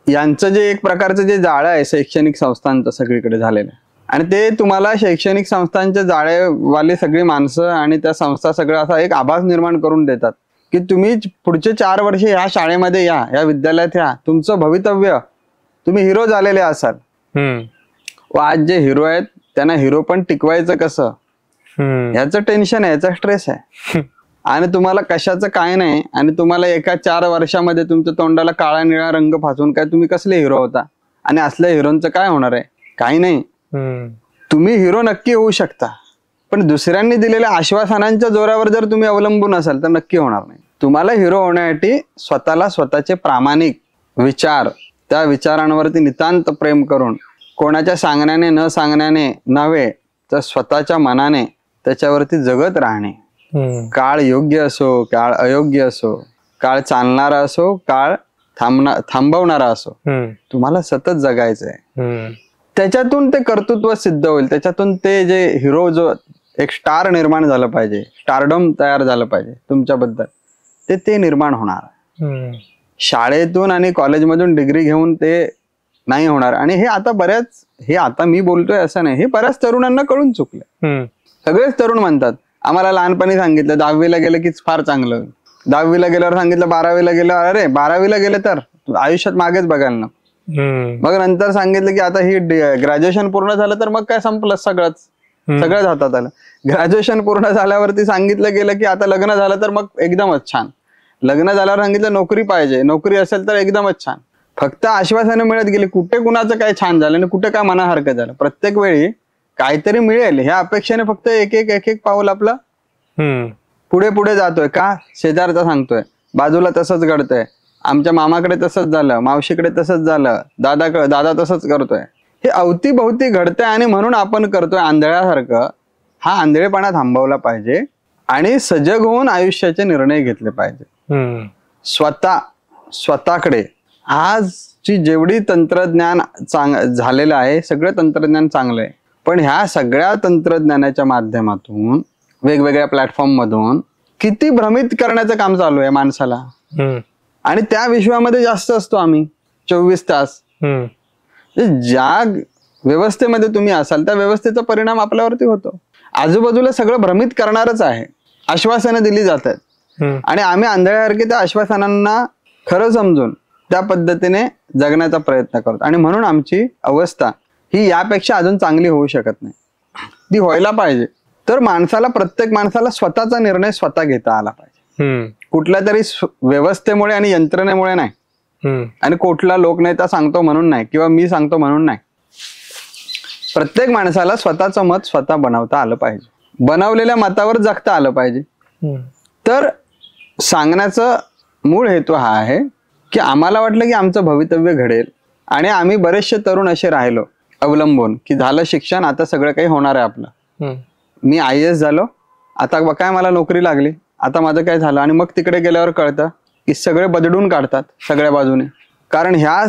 यांचं जे एक प्रकारचं जे जाळं आहे शैक्षणिक संस्थांचं सगळीकडे झालेलं आहे. आणि ते तुम्हाला शैक्षणिक संस्थांच्या जाळेवाली सगळी माणसं आणि त्या संस्था सगळं असा एक आभास निर्माण करून देतात की तुम्ही पुढचे 4 वर्ष ह्या शाळेमध्ये या विद्यालयात या, तुमचं भवितव्य, तुम्ही हिरो झालेले असाल. व आज जे हिरो आहेत त्यांना हिरो पण टिकवायचं कसं ह्याचं टेन्शन आहे, ह्याचा स्ट्रेस आहे. आणि तुम्हाला कशाचं काय नाही. आणि तुम्हाला एका 4 वर्षामध्ये तुमच्या तोंडाला काळा निळा रंग फासून काय तुम्ही कसले हिरो होता, आणि असल्या हिरोंचं काय होणार आहे, काही नाही. तुम्ही हिरो नक्की होऊ शकता, पण दुसऱ्यांनी दिलेल्या आश्वासनांच्या जोरावर जर तुम्ही अवलंबून असाल तर नक्की होणार नाही. तुम्हाला हिरो होण्यासाठी स्वतःला स्वतःचे प्रामाणिक विचार, त्या विचारांवरती नितांत प्रेम करून, कोणाच्या सांगण्याने न सांगण्याने नव्हे तर स्वतःच्या मनाने त्याच्यावरती जगत राहणे. काळ योग्य असो, काळ अयोग्य असो, काळ चालणारा असो, काळ थांबवणारा असो, तुम्हाला सतत जगायचंय. त्याच्यातून ते कर्तृत्व सिद्ध होईल. त्याच्यातून ते जे हिरो, जो एक स्टार निर्माण झालं पाहिजे, स्टारडम तयार झालं पाहिजे तुमच्याबद्दल, ते निर्माण होणार. शाळेतून आणि कॉलेजमधून डिग्री घेऊन ते नाही होणार. आणि हे आता मी बोलतोय असं नाही, हे बऱ्याच तरुणांना कळून चुकलं. सगळेच तरुण म्हणतात आम्हाला लहानपणी सांगितलं 10वीला गेलं की फार चांगलं होईल, 10वीला गेल्यावर सांगितलं 12वीला गेलं, अरे 12वीला गेले तर आयुष्यात मागेच बघायला ना. मग नंतर सांगितलं की आता ही ग्रॅज्युएशन पूर्ण झालं तर मग काय संपलं, सगळंच हातात आलं. ग्रॅज्युएशन पूर्ण झाल्यावरती सांगितलं गेलं की आता लग्न झालं तर मग एकदमच छान. लग्न झाल्यावर सांगितलं नोकरी पाहिजे, नोकरी असेल तर एकदमच छान. फक्त आश्वासनं मिळत गेली, कुठे कुणाचं काय छान झालं आणि कुठे काय मनासारखं झालं. प्रत्येक वेळी काहीतरी मिळेल ह्या अपेक्षेने फक्त एक एक पाऊल आपलं पुढे पुढे जातोय. का? शेजारचा सांगतोय, बाजूला तसंच घडतंय, आमच्या मामाकडे तसंच झालं, मावशीकडे तसंच झालं, दादा तसंच करतोय. हे अवतीभवती घडतंय आणि म्हणून आपण करतोय आंधळ्यासारखं. हा आंधळेपणा थांबवला पाहिजे आणि सजग होऊन आयुष्याचे निर्णय घेतले पाहिजे. स्वतःकडे आजची जेवढी तंत्रज्ञान झालेलं आहे, सगळं तंत्रज्ञान चांगलं आहे, पण ह्या सगळ्या तंत्रज्ञानाच्या माध्यमातून वेगवेगळ्या प्लॅटफॉर्म मधून किती भ्रमित करण्याचं काम चालू आहे माणसाला. आणि त्या विश्वामध्ये जास्त असतो आम्ही 24 तास. ज्या व्यवस्थेमध्ये तुम्ही असाल त्या व्यवस्थेचा परिणाम आपल्यावरती होतो. आजूबाजूला सगळं भ्रमित करणारच आहे. आश्वासनं दिली जातात आणि आम्ही आंधळ्यासारखे त्या आश्वासनांना खरं समजून त्या पद्धतीने जगण्याचा प्रयत्न करतो. आणि म्हणून आमची अवस्था ही यापेक्षा अजून चांगली होऊ शकत नाही. ती व्हायला पाहिजे. तर प्रत्येक माणसाला स्वतःचा निर्णय स्वतः घेता आला पाहिजे. कुठल्या तरी व्यवस्थेमुळे आणि यंत्रणेमुळे नाही, आणि कुठला लोकनेता सांगतो म्हणून नाही, किंवा मी सांगतो म्हणून नाही. प्रत्येक माणसाला स्वतःचं मत स्वतः बनवता आलं पाहिजे. बनवलेल्या मतावर जगता आलं पाहिजे. तर सांगण्याचं मूळ हेतू हा आहे की आम्हाला वाटलं की आमचं भवितव्य घडेल आणि आम्ही बरेचसे तरुण असे राहिलो अवलंबून की झालं शिक्षण, आता सगळं काही होणार आहे आपलं. मी IAS झालो, आता काय मला नोकरी लागली, आता माझं काय झालं. आणि मग तिकडे गेल्यावर कळतं की सगळे बदडून काढतात सगळ्या बाजूने. कारण ह्या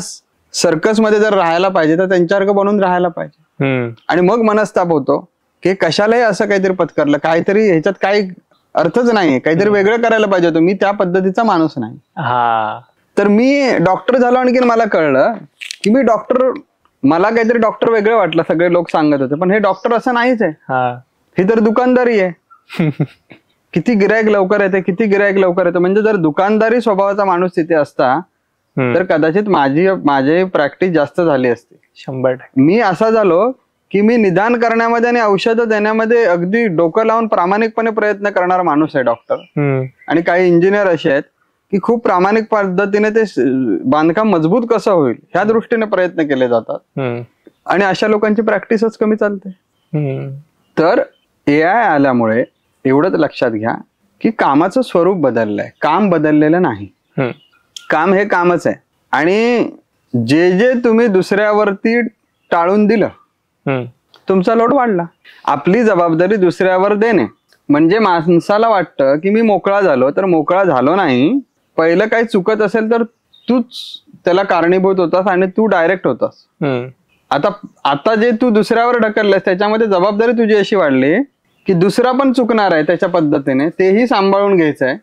सर्कसमध्ये जर राहायला पाहिजे तर त्यांच्यासारखं बनून राहायला पाहिजे. आणि मग मनस्ताप होतो की कशालाही असं काहीतरी पत्करलं, काहीतरी ह्याच्यात काही अर्थच नाही, काहीतरी वेगळं करायला पाहिजे होतं. मी त्या पद्धतीचा माणूस नाही. तर मी डॉक्टर झालो, आणखीन मला कळलं की मला काहीतरी डॉक्टर वेगळं वाटलं. सगळे लोक सांगत होते, पण हे डॉक्टर असं नाहीच आहे. ही तर दुकानदारी आहे. किती गिरायक लवकर येते. म्हणजे जर दुकानदारी स्वभावाचा माणूस तिथे असता तर कदाचित माझी प्रॅक्टिस जास्त झाली असती. 100%. मी असा झालो की मी निदान करण्यामध्ये आणि औषधं देण्यामध्ये अगदी डोकं लावून प्रामाणिकपणे प्रयत्न करणारा माणूस आहे डॉक्टर. आणि काही इंजिनियर असे आहेत की खूप प्रामाणिक पद्धतीने ते बांधकाम मजबूत कसं होईल ह्या दृष्टीने प्रयत्न केले जातात. आणि अशा लोकांची प्रॅक्टिसच कमी चालते. तर AI आल्यामुळे एवढंच लक्षात घ्या की कामाचं स्वरूप बदललंय, काम बदललेलं नाही. काम हे कामच आहे. आणि जे तुम्ही दुसऱ्यावरती टाळून दिलं, तुमचा लोड वाढला. आपली जबाबदारी दुसऱ्यावर देणे. म्हणजे माणसाला वाटतं की मी मोकळा झालो, तर मोकळा झालो नाही. पहिलं काही चुकत असेल तर तूच त्याला कारणीभूत होतास आणि तू डायरेक्ट होतास. आता जे तू दुसऱ्यावर ढकललंस त्याच्यामध्ये जबाबदारी तुझी अशी वाढली की दुसरा पण चुकणार आहे त्याच्या पद्धतीने, तेही सांभाळून घ्यायचंय.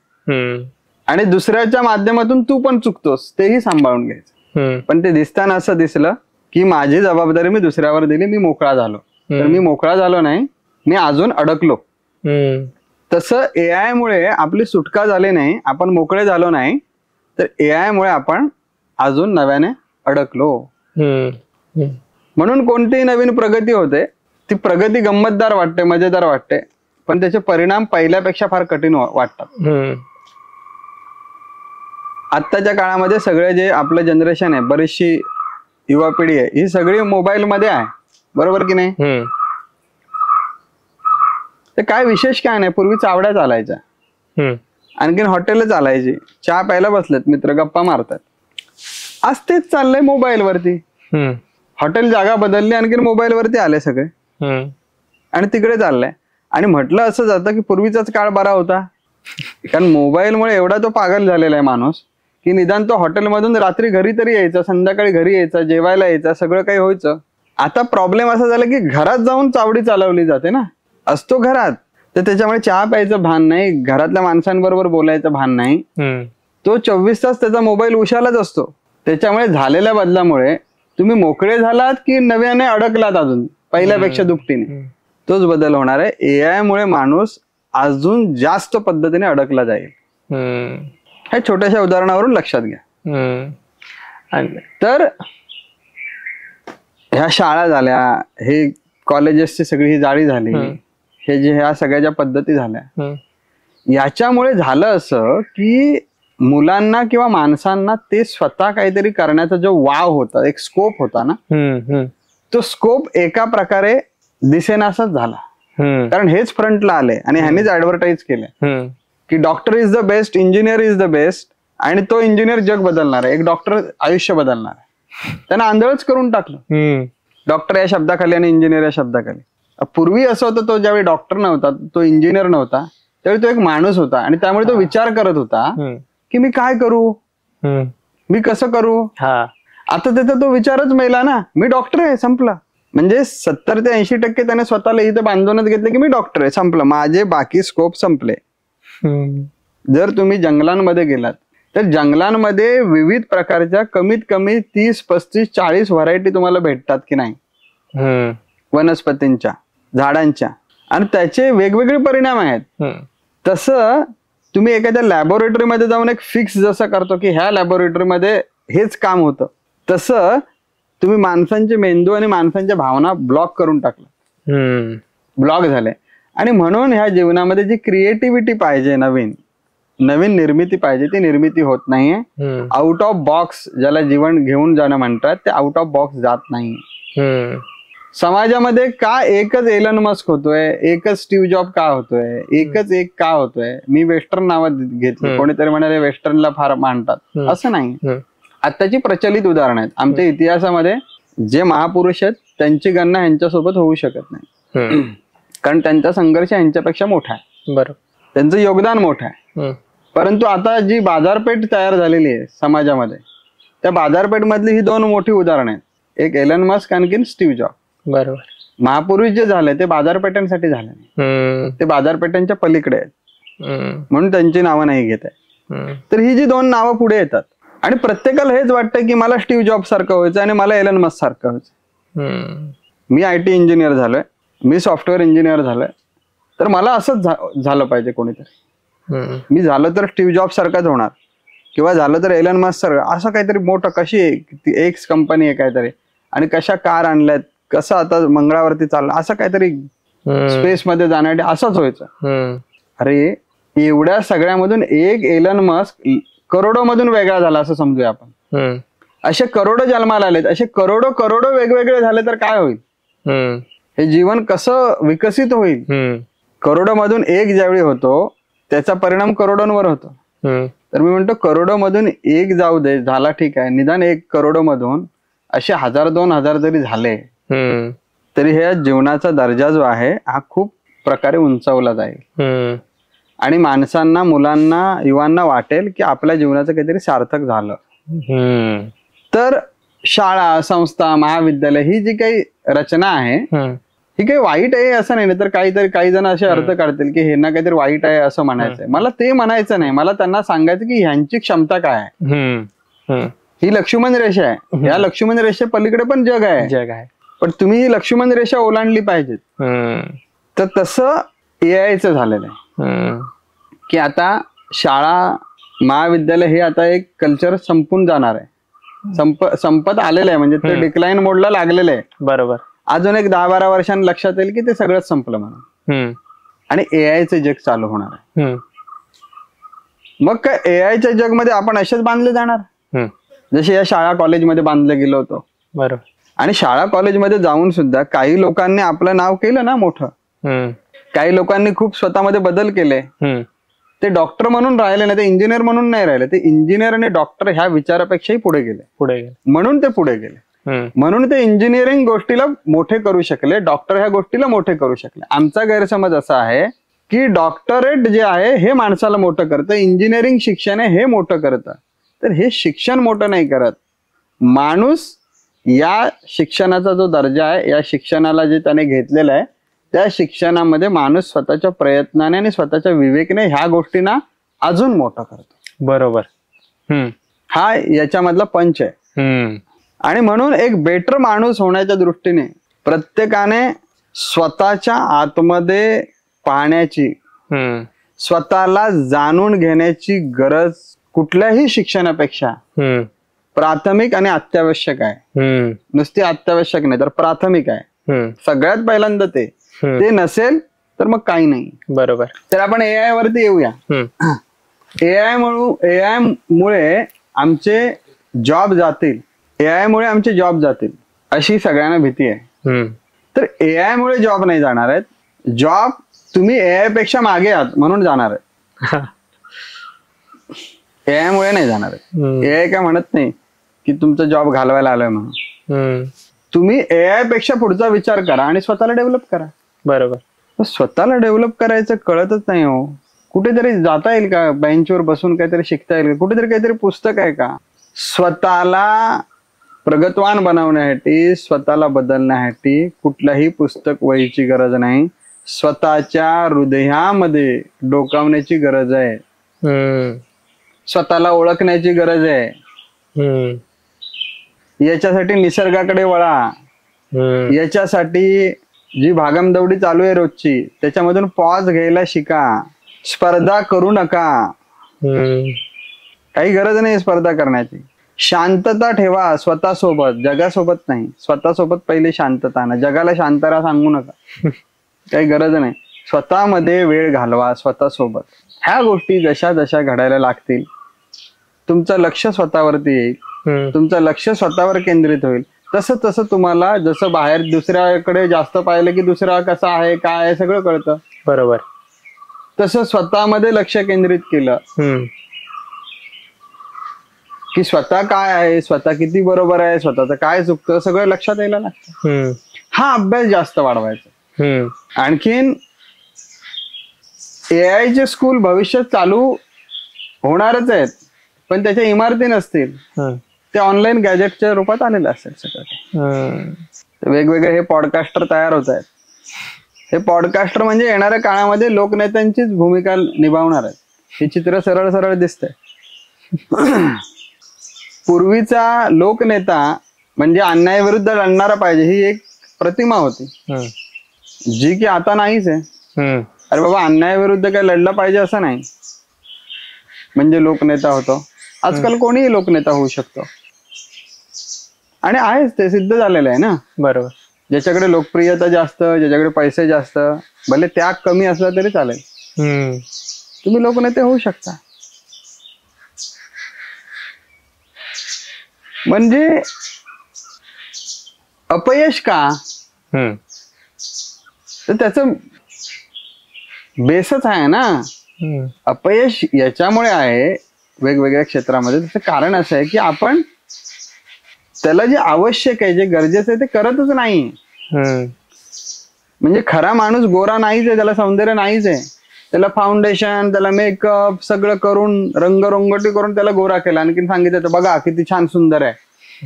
आणि दुसऱ्याच्या माध्यमातून तू पण चुकतोस, तेही सांभाळून घ्यायचं. पण ते दिसताना असं दिसलं की माझी जबाबदारी मी दुसऱ्यावर दिली, मी मोकळा झालो. तर मी मोकळा झालो नाही, मी अजून अडकलो. तसं AI मुळे आपली सुटका झाली नाही, आपण मोकळे झालो नाही, तर AI मुळे आपण अजून नव्याने अडकलो. म्हणून कोणतीही नवीन प्रगती होते, ती प्रगती गंमतदार वाटते, मजेदार वाटते, पण त्याचे परिणाम पहिल्यापेक्षा फार कठीण वाटतात. आत्ताच्या काळामध्ये सगळे जे आपलं जनरेशन आहे, बरीचशी युवा पिढी आहे, ही सगळी मोबाईल मध्ये आहे, बरोबर की नाही? ते काय विशेष काय नाही. पूर्वी चावड्या चालायच्या, आणखीन हॉटेल चालायची, चहा प्यायला बसलेत मित्र, गप्पा मारतात. आज तेच चाललंय मोबाईल वरती. हॉटेल जागा बदलली, आणखीन मोबाईल वरती आले सगळे आणि तिकडे चाललंय. आणि म्हटलं असं जातं की पूर्वीचाच काळ बरा होता. कारण मोबाईलमुळे एवढा तो पागल झालेला आहे माणूस की निदान तो हॉटेलमधून रात्री घरी तरी यायचा, संध्याकाळी घरी यायचा, जेवायला यायचा, सगळं काही व्हायचं. आता प्रॉब्लेम असा झाला की घरात जाऊन चावडी चालवली जाते ना. असतो घरात, तर त्याच्यामुळे चहा प्यायचं भान नाही, घरातल्या माणसांबरोबर बोलायचं भान नाही. तो 24 तास त्याचा मोबाईल उशालाच असतो. त्याच्यामुळे झालेल्या बदलामुळे तुम्ही मोकळे झालात की नव्याने अडकलात अजून पहिल्यापेक्षा दुपटीने. तोच बदल होणार आहे. AI मुळे माणूस अजून जास्त पद्धतीने अडकला जाईल. हे छोट्याशा उदाहरणावरून लक्षात घ्या. तर ह्या शाळा झाल्या, हे कॉलेजेसची सगळी ही जाळी झाली, हे जे ह्या सगळ्या ज्या पद्धती झाल्या, याच्यामुळे झालं असं की मुलांना किंवा माणसांना ते स्वतः काहीतरी करण्याचा जो वाव होता, एक स्कोप होता ना, तो स्कोप एका प्रकारे दिसेनासाच झाला. कारण हेच फ्रंटला आले आणि ह्यांनीच ऍडव्हर्टाईज केले की doctor is the best, engineer is the best, आणि तो इंजिनियर जग बदलणार आहे, एक डॉक्टर आयुष्य बदलणार आहे. त्यांना आंधळच करून टाकलं डॉक्टर या शब्दाखाली आणि इंजिनियर या शब्दाखाली. पूर्वी असं होतं, तो ज्यावेळी डॉक्टर नव्हता, तो इंजिनियर नव्हता, त्यावेळी तो एक माणूस होता आणि त्यामुळे तो विचार करत होता की मी काय करू, मी कसं करू. आता त्याचा तो विचारच मेला ना, मी डॉक्टर आहे, संपला. म्हणजे 70 ते 80% त्याने स्वतःला इथं बांधूनच घेतलं की मी डॉक्टर आहे, संपलं, माझे बाकी स्कोप संपले. जर तुम्ही जंगलांमध्ये गेलात तर जंगलांमध्ये विविध प्रकारच्या कमीत कमी 30, 35, 40 व्हरायटी तुम्हाला भेटतात की नाही, वनस्पतींच्या, झाडांच्या, आणि त्याचे वेगवेगळे परिणाम आहेत. तसं तुम्ही एखाद्या लॅबोरेटरीमध्ये जाऊन एक फिक्स जसं करतो की ह्या लॅबोरेटरीमध्ये हेच काम होतं, तसं तुम्ही माणसांचे मेंदू आणि माणसांच्या भावना ब्लॉक करून टाकलं, ब्लॉक झाले. आणि म्हणून ह्या जीवनामध्ये जी क्रिएटिव्हिटी पाहिजे, नवीन नवीन निर्मिती पाहिजे, ती निर्मिती होत नाहीये. आउट ऑफ बॉक्स ज्याला जीवन घेऊन जाणं म्हणतात, ते आउट ऑफ बॉक्स जात नाही. समाजामध्ये का एकच एलन मस्क होतोय, एकच स्टीव्ह जॉब का होतोय, एकच एक का होतोय, मी वेस्टर्न नावं घेतली, कोणीतरी म्हणाले वेस्टर्नला फार मानतात, असं नाही. आताची प्रचलित उदाहरण आहेत आमच्या इतिहासामध्ये, जे महापुरुष आहेत त्यांची गणना ह्यांच्यासोबत होऊ शकत नाही, कारण त्यांचा संघर्ष ह्यांच्यापेक्षा मोठा आहे, बरोबर, त्यांचं योगदान मोठं आहे. परंतु आता जी बाजारपेठ तयार झालेली आहे समाजामध्ये, त्या बाजारपेठ मधली ही दोन मोठी उदाहरणं आहेत, एक एलन मस्क, आणखीन स्टीव्ह जॉब. बरोबर. महापुरुष जे झाले ते बाजारपेठांसाठी झाले नाही, ते बाजारपेठांच्या पलीकडे आहेत, म्हणून त्यांची नावं नाही घेत आहे. तर ही जी दोन नावं पुढे येतात आणि प्रत्येकाला हेच वाटतं की मला स्टीव्ह जॉब सारखं व्हायचं आणि मला एलन मस्क सारखं व्हायचं. मी IT इंजिनियर झालोय, मी सॉफ्टवेअर इंजिनियर झालोय, तर मला असंच झालं पाहिजे कोणीतरी. मी झालं तर स्टीव्ह जॉब सारखाच होणार, किंवा झालं तर एलन मस्क सारखं, असं काहीतरी मोठं, कशी एक्स कंपनी आहे काहीतरी, आणि कशा कार आणल्यात, कसं आता मंगळावरती चाललं, असं काहीतरी स्पेस मध्ये जाण्यासाठी असंच व्हायचं. अरे एवढ्या सगळ्यामधून एक एलन मस्क करोडो मधून वेगळा झाला असं समजूया आपण. असे करोडो जन्माला आलेत, असे करोडो करोडो वेगवेगळे झाले तर काय होईल, हे जीवन कसं विकसित होईल. करोडो मधून एक ज्यावेळी होतो त्याचा परिणाम करोडोंवर होतो. तर मी म्हणतो करोडो मधून एक जाऊ दे, झाला ठीक आहे, निदान 1 करोडो मधून असे 1000-2000 जरी झाले तरी ह्या जीवनाचा दर्जा जो आहे हा खूप प्रकारे उंचावला जाईल आणि माणसांना, मुलांना, युवांना वाटेल की आपल्या जीवनाचं काहीतरी सार्थक झालं. तर शाळा, संस्था, महाविद्यालय ही जी काही रचना आहे ही काही वाईट आहे असं नाही, तर काही जण असे अर्थ काढतील की हे ना काहीतरी वाईट आहे असं म्हणायचंय. मला ते म्हणायचं नाही, मला त्यांना सांगायचं की ह्यांची क्षमता काय आहे. ही लक्ष्मण रेषा आहे, या लक्ष्मण रेषे पलीकडे पण जग आहे, पण तुम्ही ही लक्ष्मण रेषा ओलांडली पाहिजेत. तर तसं AIचं झालेलं आहे की आता शाळा, महाविद्यालय हे आता एक कल्चर संपून जाणार आहे, संपत आलेलं आहे, म्हणजे ते डिक्लाइन मोडला लागलेलं आहे. बरोबर. अजून एक 10-12 वर्षांनी लक्षात येईल की ते सगळंच संपलं म्हणून, आणि AIचं जग चालू होणार आहे. मग काय AIच्या जगमध्ये आपण असेच बांधले जाणार जसे या शाळा कॉलेजमध्ये बांधलं गेलो होतो. बरोबर. आणि शाळा कॉलेजमध्ये जाऊन सुद्धा काही लोकांनी आपलं नाव केलं ना मोठं, काही लोकांनी खूप स्वतःमध्ये बदल केले, ते डॉक्टर म्हणून राहिले नाही, ते इंजिनियर म्हणून नाही राहिले, ते इंजिनियर आणि डॉक्टर ह्या विचारापेक्षाही पुढे गेले, म्हणून ते पुढे गेले. म्हणून ते इंजिनिअरिंग गोष्टीला मोठे करू शकले, डॉक्टर ह्या गोष्टीला मोठे करू शकले. आमचा गैरसमज असा आहे की डॉक्टरेट जे आहे हे माणसाला मोठं करतं, इंजिनिअरिंग शिक्षण आहे हे मोठं करतं. तर हे शिक्षण मोठं नाही करत, माणूस या शिक्षणाचा जो दर्जा आहे, या शिक्षणाला जे त्याने घेतलेलं आहे, त्या शिक्षणामध्ये माणूस स्वतःच्या प्रयत्नाने आणि स्वतःच्या विवेकने ह्या गोष्टींना अजून मोठं करतो. बरोबर. हा याच्यामधला पंच आहे. आणि म्हणून एक बेटर माणूस होण्याच्या दृष्टीने प्रत्येकाने स्वतःच्या आतमध्ये पाहण्याची, स्वतःला जाणून घेण्याची गरज कुठल्याही शिक्षणापेक्षा प्राथमिक आणि अत्यावश्यक आहे. नुसती अत्यावश्यक नाही तर प्राथमिक आहे. सगळ्यात पहिल्यांदा ते नसेल तर मग काही नाही. बरोबर. तर आपण AI वरती येऊया. एआय मुळे आमचे जॉब जातील, एआय मुळे आमचे जॉब जातील अशी सगळ्यांना भीती आहे. तर एआय मुळे जॉब नाही जाणार आहेत. जॉब तुम्ही एआय पेक्षा मागे आहात म्हणून जाणार आहे. एआय मुळे नाही जाणार आहे. एआय काय म्हणत नाही की तुमचा जॉब घालवायला आलोय म्हणून. तुम्ही एआय पेक्षा पुढचा विचार करा आणि स्वतःला डेव्हलप करा. बरोबर. स्वतःला डेव्हलप करायचं कळतच नाही हो. कुठेतरी जाता येईल का? बेंचवर बसून काहीतरी शिकता येईल का? कुठेतरी काहीतरी पुस्तक आहे का? स्वतःला प्रगतवान बनवण्यासाठी, स्वतःला बदलण्यासाठी कुठलंही पुस्तक वहीची गरज नाही. स्वतःच्या हृदयामध्ये डोकावण्याची गरज आहे. स्वतःला ओळखण्याची गरज आहे. याच्यासाठी निसर्गाकडे वळा. याच्यासाठी जी भागमदौडी चालू आहे रोजची त्याच्यामधून पॉज घ्यायला शिका. स्पर्धा करू नका. काही गरज नाही स्पर्धा करण्याची. शांतता ठेवा स्वतःसोबत, जगासोबत नाही. स्वतःसोबत पहिले शांतता ना. जगाला शांत राहा सांगू नका. काही गरज नाही. स्वतःमध्ये वेळ घालवा स्वतःसोबत. ह्या गोष्टी जशा जशा घडायला लागतील तुमचं लक्ष स्वतःवरती येईल. तुमचं लक्ष स्वतःवर केंद्रित होईल. तसं तसं तुम्हाला जसं बाहेर दुसऱ्याकडे जास्त पाहिलं की दुसरा कसा आहे काय आहे सगळं कळतं. बरोबर. तसं स्वतःमध्ये लक्ष केंद्रित केलं की स्वतः काय आहे, स्वतः किती बरोबर आहे, स्वतःचं काय चुकतं सगळं लक्षात यायला लागतं. हा अभ्यास जास्त वाढवायचा. आणखीन एआय चे स्कूल भविष्यात चालू होणारच आहेत पण त्याच्या इमारती नसतील. ते ऑनलाईन गॅजेटच्या रूपात आलेलं असेल सगळं. वेगवेगळे हे पॉडकास्टर तयार होत आहेत. हे पॉडकास्टर म्हणजे येणाऱ्या काळामध्ये लोकनेत्यांचीच भूमिका निभावणार आहेत. हे चित्र सरळ सरळ दिसतंय. पूर्वीचा लोकनेता म्हणजे अन्यायाविरुद्ध लढणारा पाहिजे ही एक प्रतिमा होती जी की आता नाहीच आहे. अरे बाबा अन्यायाविरुद्ध काय लढलं पाहिजे असं नाही म्हणजे लोकनेता होतो. आजकाल कोणीही लोकनेता होऊ शकतो आणि आहेच ते सिद्ध झालेलं आहे ना. बरोबर. ज्याच्याकडे लोकप्रियता जास्त, ज्याच्याकडे पैसे जास्त, भले त्याग कमी असला तरी चालेल, तुम्ही लोकनेते होऊ शकता. म्हणजे अपयश का तर त्याचं बेसच आहे ना. अपयश याच्यामुळे आहे वेगवेगळ्या क्षेत्रामध्ये. त्याचं कारण असं आहे की आपण त्याला जे आवश्यक आहे जे गरजेचं आहे ते करतच नाही. म्हणजे खरा माणूस गोरा नाहीच आहे, त्याला सौंदर्य नाहीच आहे. त्याला फाउंडेशन, त्याला मेकअप सगळं करून रंगरंगोटी करून त्याला गोरा केला. आणखीन सांगितलं बघा किती छान सुंदर आहे,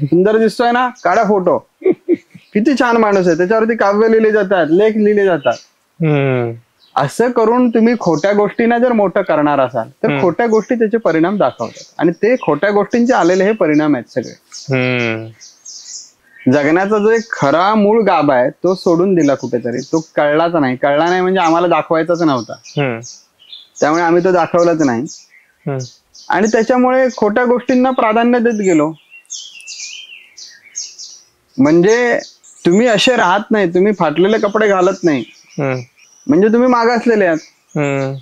सुंदर दिसतोय ना, काढा फोटो. किती छान माणूस आहे. त्याच्यावरती काव्य लिहिले जातात, लेख लिहिले जातात. असं करून तुम्ही खोट्या गोष्टींना जर मोठं करणार असाल तर खोट्या गोष्टी त्याचे परिणाम दाखवतात आणि ते खोट्या गोष्टींचे आलेले हे परिणाम आहेत सगळे. जगण्याचा जो एक खरा मूळ गाभा आहे तो सोडून दिला कुठेतरी. तो कळलाच नाही. कळला नाही म्हणजे आम्हाला दाखवायचाच नव्हता, त्यामुळे आम्ही तो दाखवलाच नाही आणि त्याच्यामुळे खोट्या गोष्टींना प्राधान्य देत गेलो. म्हणजे तुम्ही असे राहत नाही, तुम्ही फाटलेले कपडे घालत नाही म्हणजे तुम्ही मागासलेले आहात.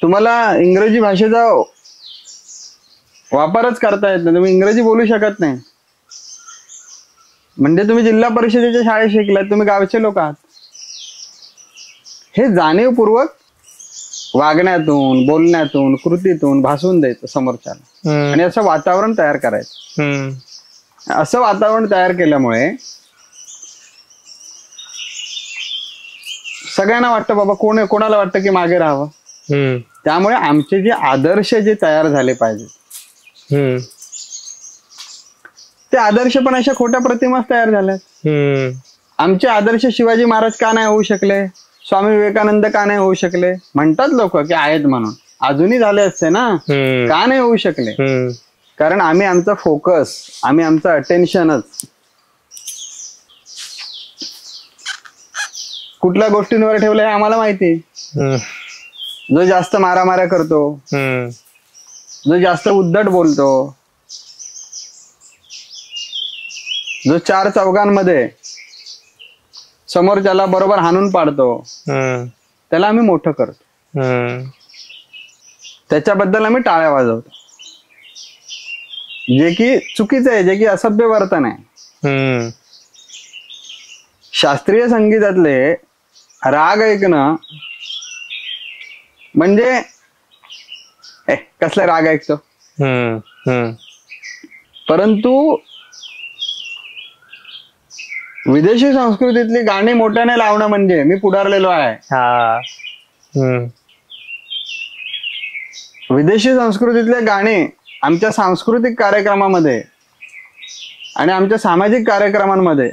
तुम्हाला इंग्रजी भाषेचा वापरच करता येत नाही, तुम्ही इंग्रजी बोलू शकत नाही म्हणजे तुम्ही जिल्हा परिषदेच्या शाळेत शिकलात, तुम्ही गावचे लोक आहात. हे जाणीवपूर्वक वागण्यातून, बोलण्यातून, कृतीतून भासून द्यायचं समोरच्याला आणि असं वातावरण तयार करायचं. असं वातावरण तयार केल्यामुळे सगळ्यांना वाटतं बाबा कोणाला वाटतं की मागे राहावं. त्यामुळे आमचे जे आदर्श जे तयार झाले पाहिजे ते आदर्श पण अशा खोट्या प्रतिमाच तयार झाल्यात. आमचे आदर्श शिवाजी महाराज का नाही होऊ शकले, स्वामी विवेकानंद का नाही होऊ शकले म्हणतात लोक की आहेत म्हणून. अजूनही झाले असते ना, का नाही होऊ शकले? कारण आम्ही आमचा फोकस, आम्ही आमचं अटेन्शनच कुठल्या गोष्टींवर ठेवलं हे आम्हाला माहिती. जो जास्त मारामाऱ्या करतो, जो जास्त उद्धट बोलतो, जो चार चौघांमध्ये समोरच्याला बरोबर हाणून पाडतो त्याला आम्ही मोठं करतो. त्याच्याबद्दल आम्ही टाळ्या वाजवतो, जे की चुकीचं आहे, जे की असभ्य वर्तन आहे. शास्त्रीय संगीतातले राग ऐकणं म्हणजे कसला राग ऐकतो. परंतु विदेशी संस्कृतीतली गाणी मोठ्याने लावणं म्हणजे मी पुढारलेलो आहे. विदेशी संस्कृतीतले गाणी आमच्या सांस्कृतिक कार्यक्रमामध्ये आणि आमच्या सामाजिक कार्यक्रमांमध्ये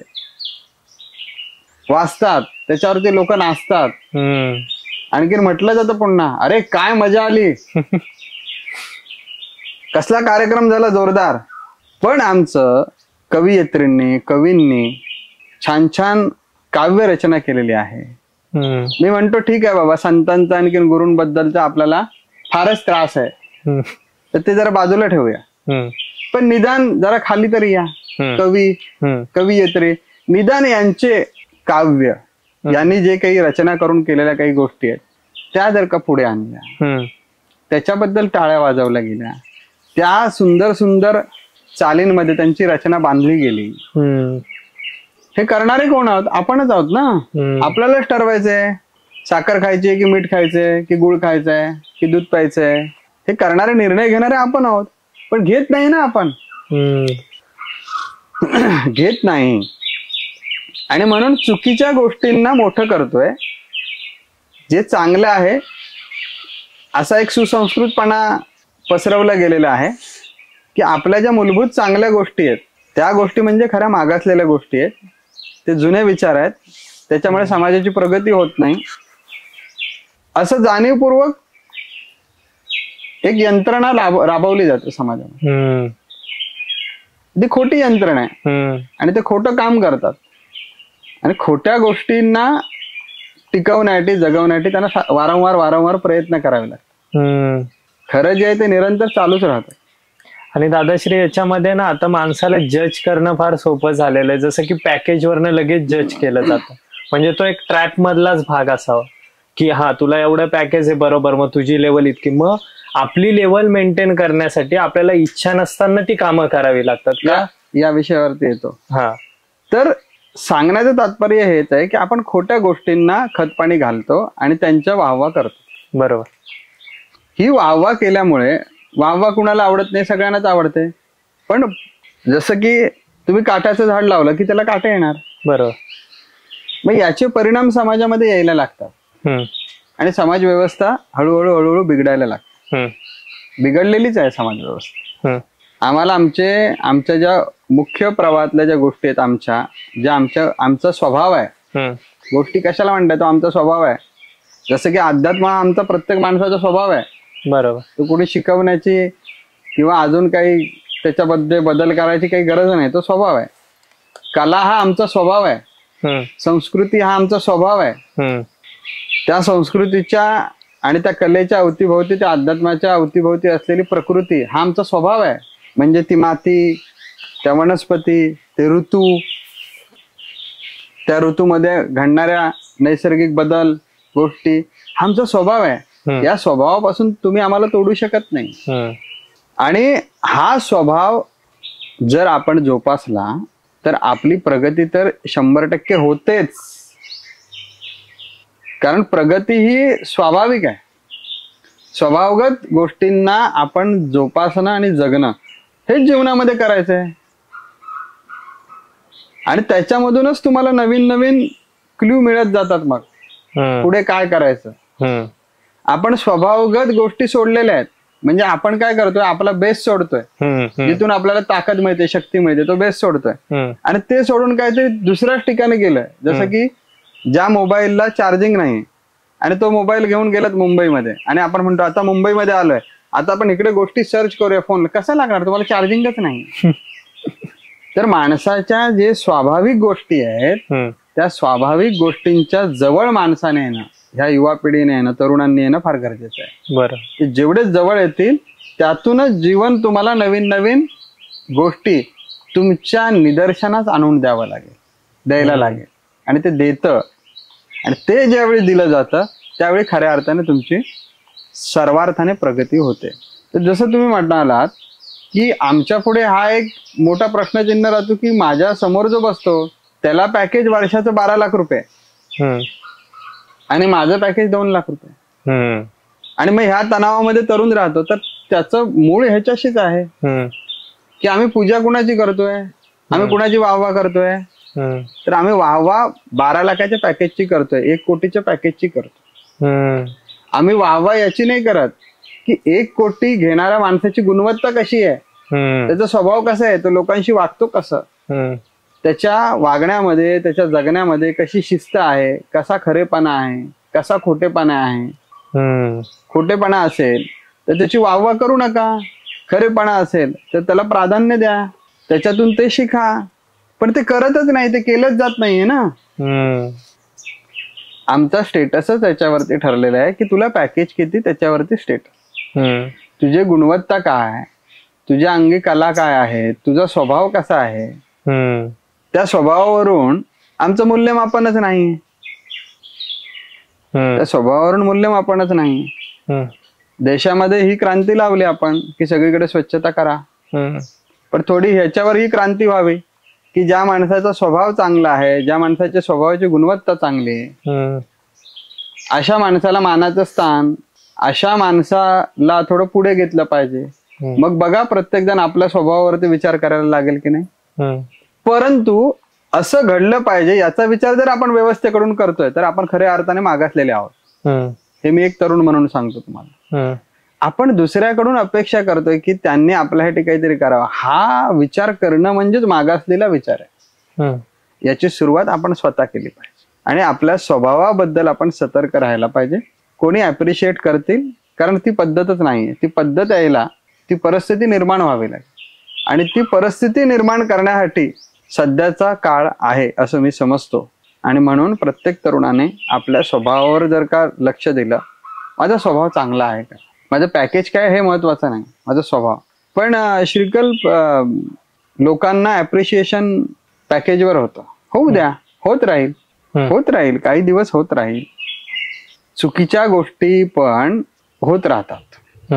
वाजतात, त्याच्यावरती लोक नाचतात. आणखीन म्हटलं जातं पुन्हा, अरे काय मजा आली, कसला कार्यक्रम झाला जोरदार. पण आमचं कवयित्रींनी कवींनी छान छान काव्य रचना केलेली आहे. मी म्हणतो ठीक आहे बाबा, संतांचा आणखीन गुरूंबद्दलचा आपल्याला फारच त्रास आहे, तर ते जरा बाजूला ठेवूया. पण निदान जरा खाली तरी या. कवी कवयित्री निदान यांचे काव्य, यांनी जे काही रचना करून केलेल्या काही गोष्टी आहेत त्या जर का पुढे आणल्या, त्याच्याबद्दल टाळ्या वाजवल्या गेल्या, त्या सुंदर सुंदर चालींमध्ये त्यांची रचना बांधली गेली, हे करणारे कोण आहोत? आपणच आहोत ना. आपल्यालाच ठरवायचंय साखर खायची की मीठ खायचंय की गुळ खायचंय की दूध प्यायचंय. हे करणारे, निर्णय घेणारे आपण आहोत. पण घेत नाही ना आपण. घेत नाही, आणि म्हणून चुकीच्या गोष्टींना मोठं करतोय. जे चांगलं आहे असा एक सुसंस्कृतपणा पसरवला गेलेला आहे की आपल्या ज्या मूलभूत चांगल्या गोष्टी आहेत त्या गोष्टी म्हणजे खऱ्या मागासलेल्या गोष्टी आहेत, ते जुने विचार आहेत, त्याच्यामुळे समाजाची प्रगती होत नाही, असं जाणीवपूर्वक एक यंत्रणा राबवली जाते समाजामध्ये. ती खोटी यंत्रणा आहे आणि ते खोटं काम करतात. आणि खोट्या गोष्टींना टिकवण्यासाठी, जगवण्यासाठी त्यांना वारंवार प्रयत्न करावे लागतात. खरं जे आहे ते निरंतर चालूच राहतं. आणि दादाश्री, याच्यामध्ये ना आता माणसाला जज करणं फार सोपं झालेलं आहे. जसं की पॅकेजवरनं लगेच जज केलं जातं. म्हणजे तो एक ट्रॅक मधलाच भाग असावा की हा तुला एवढं पॅकेज आहे, बरोबर, मग तुझी लेवल इतकी. मग आपली लेवल मेंटेन करण्यासाठी आपल्याला इच्छा नसताना ती कामं करावी लागतात का? या विषयावरती येतो. तर सांगण्याचं तात्पर्य हेच आहे की आपण खोट्या गोष्टींना खतपाणी घालतो आणि त्यांच्या वाहवा करतो. बरोबर. ही वाहवा केल्यामुळे, वाहवा कुणाला आवडत नाही, सगळ्यांनाच आवडते. पण जसं की तुम्ही काट्याचं झाड लावलं की त्याला काटे येणार. बरोबर. मग याचे परिणाम समाजामध्ये यायला लागतात आणि समाज व्यवस्था हळूहळू बिघडायला लागते. बिघडलेलीच आहे समाज व्यवस्था. आम्हाला आमच्या ज्या मुख्य प्रवाहातल्या ज्या गोष्टी आहेत, आमचा स्वभाव आहे. गोष्टी कशाला म्हणतात? तो आमचा स्वभाव आहे. जसं की अध्यात्म हा आमचा प्रत्येक माणसाचा स्वभाव आहे. बरोबर. तो कुणी शिकवण्याची किंवा अजून काही त्याच्याबद्दल बदल करायची काही गरज नाही, तो स्वभाव आहे. कला हा आमचा स्वभाव आहे. संस्कृती हा आमचा स्वभाव आहे. त्या संस्कृतीच्या आणि त्या कलेच्या अवतीभोवती, त्या अध्यात्माच्या अवतीभोवती असलेली प्रकृती हा आमचा स्वभाव आहे. म्हणजे ती माती, त्या वनस्पती, ते ऋतू, त्या ऋतूमध्ये घडणाऱ्या नैसर्गिक बदल, गोष्टी हा आमचा स्वभाव आहे. या स्वभावापासून तुम्ही आम्हाला तोडू शकत नाही. आणि हा स्वभाव जर आपण जोपासला तर आपली प्रगती तर 100% होतेच. कारण प्रगती ही स्वाभाविक आहे. स्वभावगत गोष्टींना आपण जोपासणं आणि जगणं हेच जीवनामध्ये करायचंय. आणि त्याच्यामधूनच तुम्हाला नवीन नवीन क्ल्यू मिळत जातात. मग पुढे काय करायचं. आपण स्वभावगत गोष्टी सोडलेल्या आहेत. म्हणजे आपण काय करतोय, आपला बेस सोडतोय, जिथून आपल्याला ताकद मिळते, शक्ती मिळते, तो बेस सोडतोय. आणि ते सोडून काहीतरी दुसऱ्याच ठिकाणी गेलंय. जसं की ज्या मोबाईलला चार्जिंग नाही आणि तो मोबाईल घेऊन गेलात मुंबईमध्ये, आणि आपण म्हणतो आता मुंबईमध्ये आलोय, आता आपण इकडे गोष्टी सर्च करूया फोन, कसं लागणार, तुम्हाला चार्जिंगच नाही. तर माणसाच्या जे स्वाभाविक गोष्टी आहेत त्या स्वाभाविक गोष्टींच्या जवळ माणसाने येणं, ह्या युवा पिढीने येणं, तरुणांनी येणं फार गरजेचं आहे. बरं. जेवढे जवळ येतील त्यातूनच जीवन तुम्हाला नवीन नवीन गोष्टी तुमच्या निदर्शनास आणून द्यायला लागेल. आणि ते देतं. आणि ते ज्यावेळी दिलं जातं त्यावेळी खऱ्या अर्थाने तुमची सर्वार्थाने प्रगती होते. तर जसं तुम्ही म्हणालात की आमच्या पुढे हा एक मोठा प्रश्नचिन्ह राहतो की माझ्या समोर जो बसतो त्याला पॅकेज वर्षाचं 12 लाख रुपये आणि माझं पॅकेज 2 लाख रुपये. आणि मग ह्या तणावामध्ये तरुण राहतो. तर त्याचं मूळ ह्याच्याशीच आहे की आम्ही पूजा कुणाची करतोय, आम्ही कुणाची वाहवा करतोय. तर आम्ही वाहवा 12 लाखाच्या पॅकेजची करतोय, 1 कोटीच्या पॅकेजची करतोय. आम्ही वाहवा याची नाही करत की 1 कोटी घेणाऱ्या माणसाची गुणवत्ता कशी आहे, त्याचा स्वभाव कसा आहे, तो लोकांशी वागतो कसं, त्याच्या वागण्यामध्ये त्याच्या जगण्यामध्ये कशी शिस्त आहे, कसा खरेपणा आहे, कसा खोटेपणा आहे. खोटेपणा असेल तर त्याची वाहवा करू नका, खरेपणा असेल तर त्याला प्राधान्य द्या, त्याच्यातून ते शिका. पण ते करतच नाही, ते केलंच जात नाहीये ना. आमचा स्टेटसच याच्यावरती ठरलेला आहे की तुला पॅकेज किती त्याच्यावरती स्टेटस, तुझी गुणवत्ता काय, तुझ्या अंगी कला काय आहे, तुझा स्वभाव कसा आहे, त्या स्वभावावरून आमचं मूल्यमापनच नाही. त्या स्वभावावरून मूल्यमापनच नाही. देशामध्ये ही क्रांती लावली आपण की सगळीकडे स्वच्छता करा, पण थोडी ह्याच्यावर ही क्रांती व्हावी की ज्या माणसाचा स्वभाव चांगला आहे, ज्या माणसाच्या स्वभावाची गुणवत्ता चांगली आहे, अशा माणसाला मानाचं स्थान, अशा माणसाला थोडं पुढे घेतलं पाहिजे. मग बघा प्रत्येक जण आपल्या स्वभावावरती विचार करायला लागेल की नाही. परंतु असं घडलं पाहिजे याचा विचार जर आपण व्यवस्थेकडून करतोय तर आपण खऱ्या अर्थाने मागासलेले आहोत. हे मी एक तरुण म्हणून सांगतो तुम्हाला. आपण दुसऱ्याकडून अपेक्षा करतोय की त्यांनी आपल्यासाठी काहीतरी करावं, हा विचार करणं म्हणजेच मागासलेला विचार आहे. याची सुरुवात आपण स्वतः केली पाहिजे आणि आपल्या स्वभावाबद्दल आपण सतर्क राहायला पाहिजे. कोणी अप्रिशिएट करतील, कारण ती पद्धतच नाहीये. ती पद्धत यायला ती परिस्थिती निर्माण व्हावी लागेल आणि ती परिस्थिती निर्माण करण्यासाठी सध्याचा काळ आहे असं मी समजतो. आणि म्हणून प्रत्येक तरुणाने आपल्या स्वभावावर जर का लक्ष दिलं, माझा स्वभाव चांगला आहे का, माझं पॅकेज काय हे महत्वाचं नाही, माझा स्वभाव. पण श्रीकल्प, लोकांना अप्रिशिएशन पॅकेजवर होतं, होऊ द्या, होत राहील, काही दिवस होत राहील. चुकीच्या गोष्टी पण होत राहतात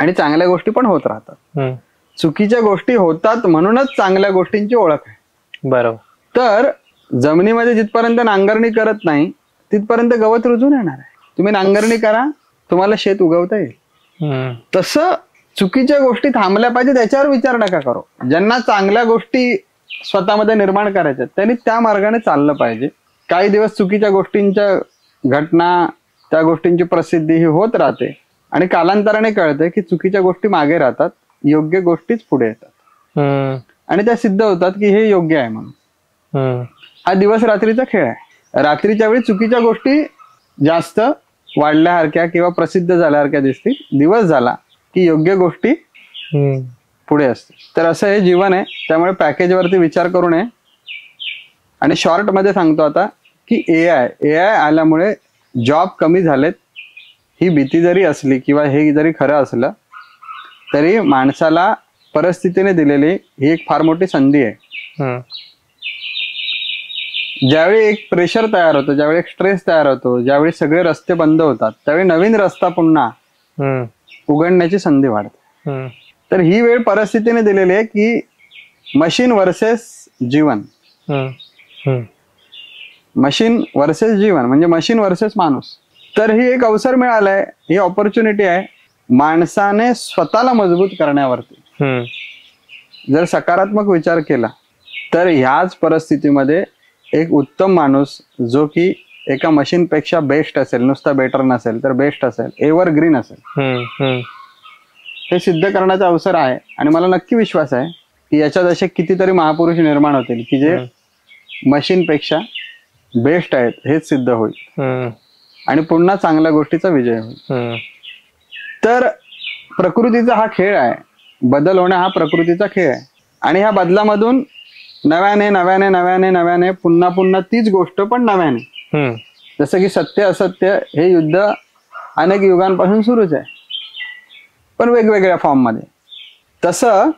आणि चांगल्या गोष्टी पण होत राहतात. चुकीच्या गोष्टी होतात म्हणूनच चांगल्या गोष्टींची ओळख आहे. बरोबर. तर जमिनीमध्ये जिथपर्यंत नांगरणी करत नाही तिथपर्यंत गवत रुजून येणार आहे. तुम्ही नांगरणी करा, तुम्हाला शेत उगवता येईल. तसं चुकीच्या गोष्टी थांबल्या पाहिजे त्याच्यावर विचार नका करू. ज्यांना चांगल्या गोष्टी स्वतःमध्ये निर्माण करायच्या त्यांनी त्या मार्गाने चाललं पाहिजे. काही दिवस चुकीच्या गोष्टींच्या घटना, त्या गोष्टींची प्रसिद्धी ही होत राहते आणि कालांतराने कळते की चुकीच्या गोष्टी मागे राहतात, योग्य गोष्टीच पुढे येतात आणि त्या सिद्ध होतात की हे योग्य आहे म्हणून. हा दिवस रात्रीचा खेळ आहे. रात्रीच्या वेळी चुकीच्या गोष्टी जास्त वाढल्यासारख्या किंवा प्रसिद्ध झाल्यासारख्या दिसतील, दिवस झाला की योग्य गोष्टी पुढे असते. तर असं हे जीवन आहे. त्यामुळे पॅकेजवरती विचार करू नये. आणि शॉर्ट मध्ये सांगतो आता की एआय आल्यामुळे जॉब कमी झालेत ही भीती जरी असली किंवा हे जरी खरं असलं तरी माणसाला परिस्थितीने दिलेली ही एक फार मोठी संधी आहे. ज्यावेळी एक प्रेशर तयार होतो, ज्यावेळी एक स्ट्रेस तयार होतो, ज्यावेळी सगळे रस्ते बंद होतात, त्यावेळी नवीन रस्ता पुन्हा उघडण्याची संधी वाढते. तर ही वेळ परिस्थितीने दिलेली आहे की मशीन वर्सेस जीवन, मशीन वर्सेस जीवन म्हणजे मशीन वर्सेस माणूस. तर ही एक अवसर मिळालाय, ही ऑपॉर्च्युनिटी आहे माणसाने स्वतःला मजबूत करण्यावरती. जर सकारात्मक विचार केला तर ह्याच परिस्थितीमध्ये एक उत्तम माणूस जो की एका मशीन पेक्षा बेस्ट असेल, नुसता बेटर नसेल तर बेस्ट असेल, एव्हरग्रीन असेल, हे सिद्ध करण्याचा अवसर आहे. आणि मला नक्की विश्वास आहे की याच्यात असे कितीतरी महापुरुष निर्माण होतील की जे मशीन पेक्षा बेस्ट आहेत हेच सिद्ध होईल आणि पुन्हा चांगल्या गोष्टीचा विजय होईल. तर प्रकृतीचा हा खेळ आहे, बदल होणं हा प्रकृतीचा खेळ आहे आणि ह्या बदलामधून नव्याने नव्याने नव्याने नव्याने पुन्हा पुन्हा तीच गोष्ट पण नव्याने, जसं की सत्य असत्य हे युद्ध अनेक युगांपासून सुरूच आहे पण वेगवेगळ्या फॉर्म मध्ये. तसं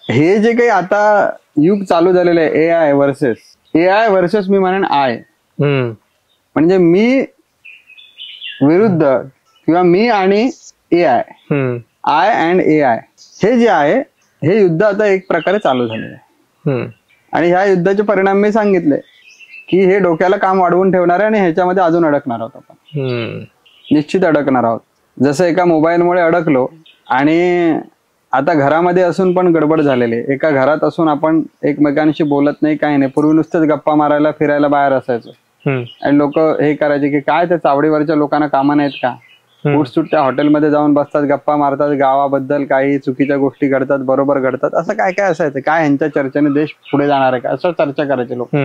हे जे काही आता युग चालू झालेलं आहे एआय वर्सेस मी म्हणेन आय, म्हणजे मी विरुद्ध किंवा मी आणि AI, आय अँड AI, हे जे आहे हे युद्ध आता एक प्रकारे चालू झालेलं आहे. आणि ह्या युद्धाचे परिणाम मी सांगितले की हे डोक्याला काम वाढवून ठेवणार आहे आणि ह्याच्यामध्ये अजून अडकणार आहोत आपण. निश्चित अडकणार आहोत. जसं एका मोबाईलमुळे अडकलो आणि आता घरामध्ये असून पण गडबड झालेली आहे. एका घरात असून आपण एकमेकांशी बोलत नाही, काही नाही. पूर्वी नुसतंच गप्पा मारायला फिरायला बाहेर असायचो आणि लोक हे करायचे की काय त्या चावडीवरच्या लोकांना कामं नाहीत का, उठसूट त्या हॉटेलमध्ये जाऊन बसतात, गप्पा मारतात, गावाबद्दल काही चुकीच्या गोष्टी घडतात, बरोबर घडतात, असं काय काय असायचं. काय ह्यांच्या चर्चेने देश पुढे जाणार आहे का, असं चर्चा करायचे लोक.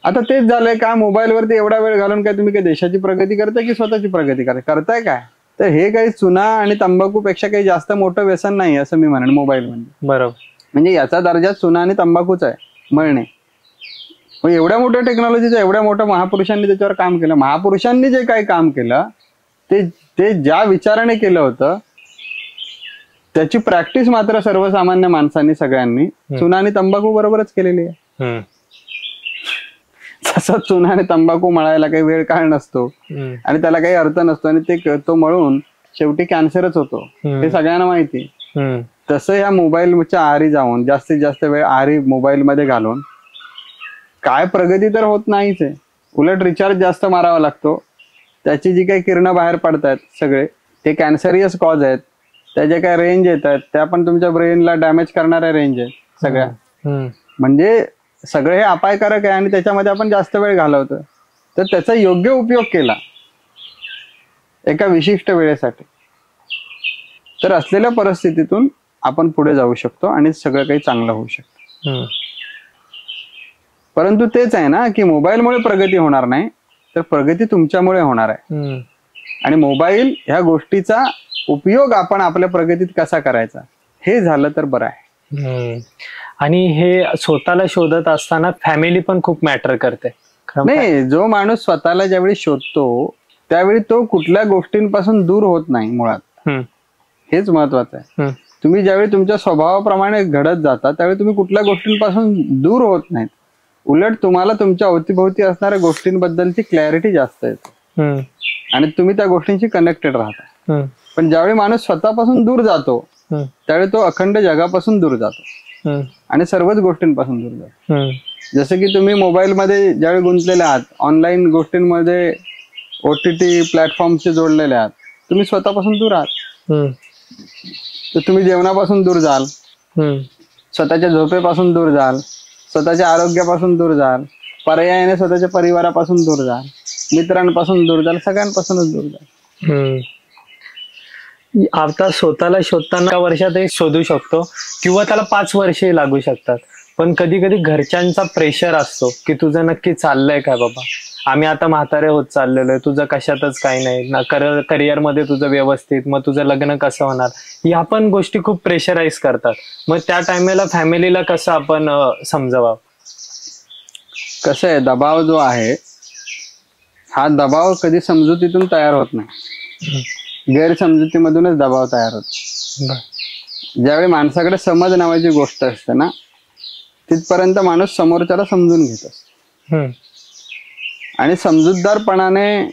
आता तेच झालंय का, मोबाईलवरती एवढा वेळ घालून काय तुम्ही काय देशाची प्रगती करताय की स्वतःची प्रगती करताय काय. तर हे काही चुना आणि तंबाखूपेक्षा काही जास्त मोठं व्यसन नाही असं मी म्हणेन मोबाईल मध्ये. बरोबर. म्हणजे याचा दर्जा चुना आणि तंबाखूच आहे मळणे. मग एवढ्या मोठ्या टेक्नॉलॉजीचं, एवढ्या मोठ्या महापुरुषांनी त्याच्यावर काम केलं. महापुरुषांनी जे काही काम केलं ते ज्या विचाराने केलं होतं त्याची प्रॅक्टिस मात्र सर्वसामान्य माणसांनी सगळ्यांनी चुना आणि तंबाखू बरोबरच केलेली आहे. तसं चुना आणि तंबाखू मळायला काही वेळ काळ नसतो आणि त्याला काही अर्थ नसतो आणि ते तो मळून शेवटी कॅन्सरच होतो, हे सगळ्यांना माहिती. तसं या मोबाईलच्या आहारी जाऊन जास्तीत जास्त वेळ आहारी मोबाईल मध्ये घालून काय प्रगती तर होत नाहीच आहे. उलट रिचार्ज जास्त मारावा लागतो. त्याची जी काही किरणं बाहेर पडतात सगळे ते कॅन्सरियस कॉज आहेत. त्याच्या काय रेंज येत आहेत त्या पण तुमच्या ब्रेनला डॅमेज करणाऱ्या रेंज आहेत सगळ्या. म्हणजे सगळे हे अपायकारक आहे आणि त्याच्यामध्ये आपण जास्त वेळ घालवतो. तर त्याचा योग्य उपयोग केला एका विशिष्ट वेळेसाठी तर असलेल्या परिस्थितीतून आपण पुढे जाऊ शकतो आणि सगळं काही चांगलं होऊ शकतं. परंतु तेच आहे ना की मोबाईलमुळे प्रगती होणार नाही, तर प्रगती तुमच्यामुळे होणार आहे. आणि मोबाईल ह्या गोष्टीचा उपयोग आपण आपल्या प्रगतीत कसा करायचा हे झालं तर बरं आहे. आणि हे स्वतःला शोधत असताना फॅमिली पण खूप मॅटर करते. नाही, जो माणूस स्वतःला ज्यावेळी शोधतो त्यावेळी तो कुठल्या गोष्टींपासून दूर होत नाही मुळात. हेच महत्वाचं आहे. तुम्ही ज्यावेळी तुमच्या स्वभावाप्रमाणे घडत जाता त्यावेळी तुम्ही कुठल्या गोष्टींपासून दूर होत नाहीत. उलट तुम्हाला तुमच्या अवतीभोवती असणाऱ्या गोष्टींबद्दलची क्लॅरिटी जास्त येते आणि तुम्ही त्या गोष्टींशी कनेक्टेड राहता. पण ज्यावेळी माणूस स्वतःपासून दूर जातो त्यावेळी तो अखंड जगापासून दूर जातो आणि सर्वच गोष्टींपासून दूर जातो. जसं की तुम्ही मोबाईलमध्ये ज्यावेळी गुंतलेले आहात, ऑनलाईन गोष्टींमध्ये OTT प्लॅटफॉर्मशी जोडलेले आहात, तुम्ही स्वतःपासून दूर आहात. तर तुम्ही जेवणापासून दूर जाल, स्वतःच्या झोपेपासून दूर जाल, स्वतःच्या आरोग्यापासून दूर जाल, पर्यायाने स्वतःच्या परिवारापासून दूर जाल, मित्रांपासून दूर जाल, सगळ्यांपासूनच दूर जाल. आता स्वतःला शोधताना वर्षात शोधू शकतो किंवा त्याला 5 वर्षे लागू शकतात. पण कधी कधी घरच्यांचा प्रेशर असतो की तुझं नक्की चाललंय काय बाबा, आम्ही आता म्हातारे होत चाललेलो आहे, तुझं कशातच काही नाही ना, करिअर मध्ये तुझं व्यवस्थित, मग तुझं लग्न कसं होणार, ह्या पण गोष्टी खूप प्रेशराईज करतात. मग त्या टायमेला फॅमिलीला कसं आपण समजावं. कसं आहे, दबाव जो आहे हा दबाव कधी समजुतीतून तयार होत नाही, गैरसमजुतीमधूनच दबाव तयार होतो. ज्यावेळी माणसाकडे समज नावाची गोष्ट असते ना तिथपर्यंत माणूस समोरच्याला समजून घेत असतो. आणि समजूतदारपणाने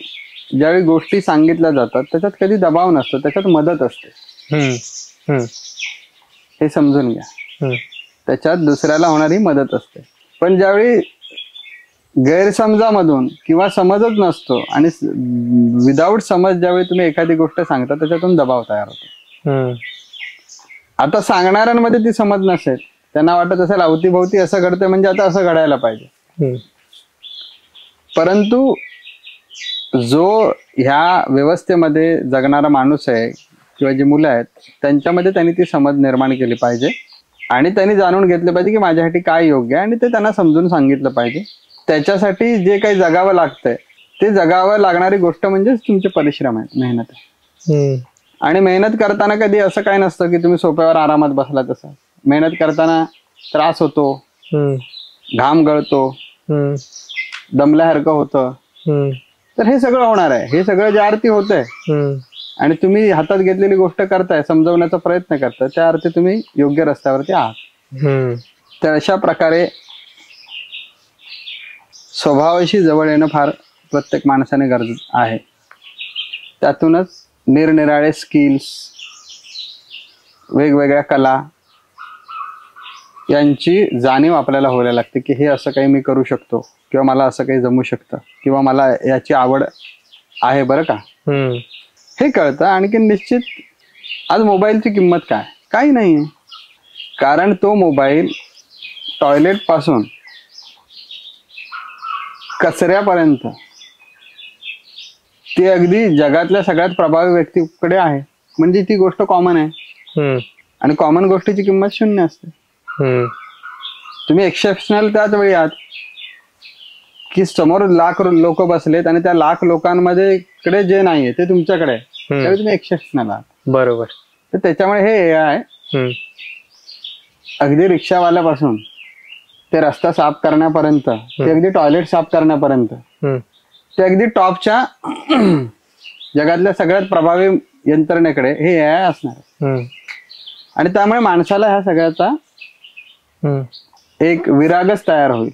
ज्यावेळी गोष्टी सांगितल्या जातात त्याच्यात कधी दबाव नसतो, त्याच्यात मदत असते. हे समजून घ्या, त्याच्यात दुसऱ्याला होणारी मदत असते. पण ज्यावेळी गैरसमजामधून किंवा समजच नसतो आणि विदाऊट समज ज्यावेळी तुम्ही एखादी गोष्ट सांगता त्याच्यातून दबाव तयार होतो. आता सांगणाऱ्यांमध्ये ती समज नसेल, त्यांना वाटत असेल अवतीभोवती असं घडतंय म्हणजे आता असं घडायला पाहिजे. परंतु जो ह्या व्यवस्थेमध्ये जगणारा माणूस आहे किंवा जी मुलं आहेत त्यांच्यामध्ये त्यांनी ती समज निर्माण केली पाहिजे आणि त्यांनी जाणून घेतलं पाहिजे की माझ्यासाठी काय योग्य आहे आणि ते त्यांना समजून सांगितलं पाहिजे. त्याच्यासाठी जे काही जगावं लागतंय ते जगावं लागणारी गोष्ट म्हणजेच तुमचे परिश्रम आहेत, मेहनत आहे. आणि मेहनत करताना कधी असं काय नसतं की तुम्ही सोप्यावर आरामात बसला. तसं मेहनत करताना त्रास होतो, घाम गळतो, दमल्यासारखं होतं. तर हे सगळं होणार आहे, हे सगळं ज्या अर्थी होतंय आणि तुम्ही हातात घेतलेली गोष्ट करताय, समजवण्याचा प्रयत्न करताय, त्या अर्थी तुम्ही योग्य रस्त्यावरती आहात. तर अशा प्रकारे स्वभावाशी जवळ येणं फार प्रत्येक माणसाने गरजेचं आहे. त्यातूनच निरनिराळे स्किल्स, वेगवेगळ्या कला यांची जाणीव आपल्याला व्हायला लागते की हे असं काही मी करू शकतो किंवा मला असं काही जमू शकतं किंवा मला याची आवड आहे बरं का, हे कळतं. आणखी निश्चित आज मोबाईलची किंमत काय, काही नाही. कारण तो मोबाईल टॉयलेट पासून कचऱ्यापर्यंत ते अगदी जगातल्या सगळ्यात प्रभावी व्यक्तीकडे आहे. म्हणजे ती गोष्ट कॉमन आहे आणि कॉमन गोष्टीची किंमत 0 असते. तुम्ही एक्सेप्शनल त्याच वेळी आहात की समोर लाख लोक बसलेत आणि त्या लाख लोकांमध्ये कडे जे नाहीये ते तुमच्याकडे आहे, त्यावेळी तुम्ही एक्सेप्शनल आहात. बरोबर. तर त्याच्यामुळे हे AI अगदी रिक्षावाल्यापासून ते रस्ता साफ करण्यापर्यंत, ते अगदी टॉयलेट साफ करण्यापर्यंत, ते अगदी टॉपच्या जगातल्या सगळ्यात प्रभावी यंत्रणेकडे हे AI असणार. आणि त्यामुळे माणसाला ह्या सगळ्याचा एक विरागच तयार होईल.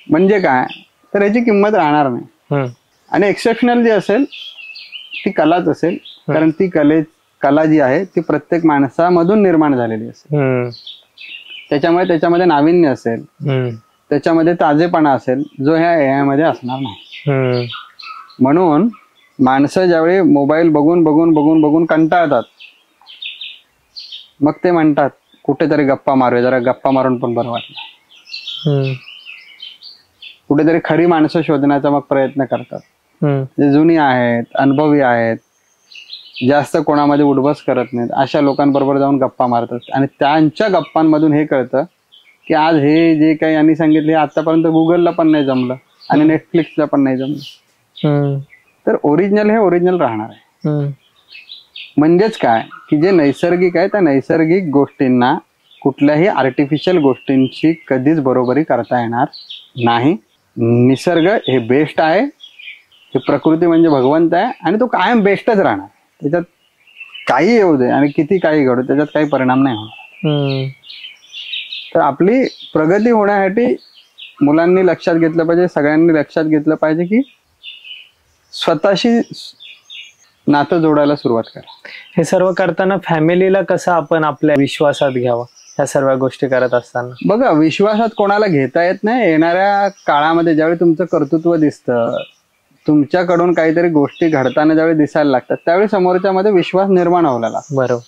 म्हणजे काय, तर याची किंमत राहणार नाही. आणि एक्सेप्शनल जी असेल ती कलाच असेल, कारण ती कला जी आहे ती प्रत्येक माणसामधून निर्माण झालेली असेल. त्याच्यामुळे त्याच्यामध्ये नाविन्य असेल, त्याच्यामध्ये ताजेपणा असेल, जो ह्या AI मध्ये असणार नाही. म्हणून माणसं ज्यावेळी मोबाईल बघून बघून बघून बघून कंटाळतात, मग ते म्हणतात कुठेतरी गप्पा मारूया, जरा गप्पा मारून पण बरं वाटलं. कुठेतरी खरी माणसं शोधण्याचा मग प्रयत्न करतात, जे जुनी आहेत, अनुभवी आहेत, जास्त कोणामध्ये उडबस करत नाहीत, अशा लोकांबरोबर जाऊन गप्पा मारतात. आणि त्यांच्या गप्पांमधून हे कळतं की आज हे जे काही यांनी सांगितले आतापर्यंत गुगलला पण नाही जमलं आणि नेटफ्लिक्सला पण नाही जमलं. तर ओरिजिनल हे ओरिजिनल राहणार आहे. म्हणजेच काय की जे नैसर्गिक आहे त्या नैसर्गिक गोष्टींना कुठल्याही आर्टिफिशियल गोष्टींची कधीच बरोबरी करता येणार नाही. निसर्ग हे बेस्ट आहे, हे प्रकृती म्हणजे भगवंत आहे आणि तो कायम बेस्टच राहणार. त्याच्यात काही येऊ दे आणि किती काही घडू, त्याच्यात काही परिणाम नाही होणार. तर आपली प्रगती होण्यासाठी मुलांनी लक्षात घेतलं पाहिजे, सगळ्यांनी लक्षात घेतलं पाहिजे की स्वतःशी नातं जोडायला सुरुवात करा. हे सर्व करताना फॅमिलीला कसं आपण आपल्या विश्वासात घ्यावं ह्या सर्व गोष्टी करत असताना? बघा, विश्वासात कोणाला घेता येत नाही. येणाऱ्या काळामध्ये ज्यावेळी तुमचं कर्तृत्व दिसतं, तुमच्याकडून काहीतरी गोष्टी घडताना ज्यावेळी दिसायला लागतात, त्यावेळी समोरच्या मध्ये विश्वास निर्माण व्हायला लागतो. बरोबर.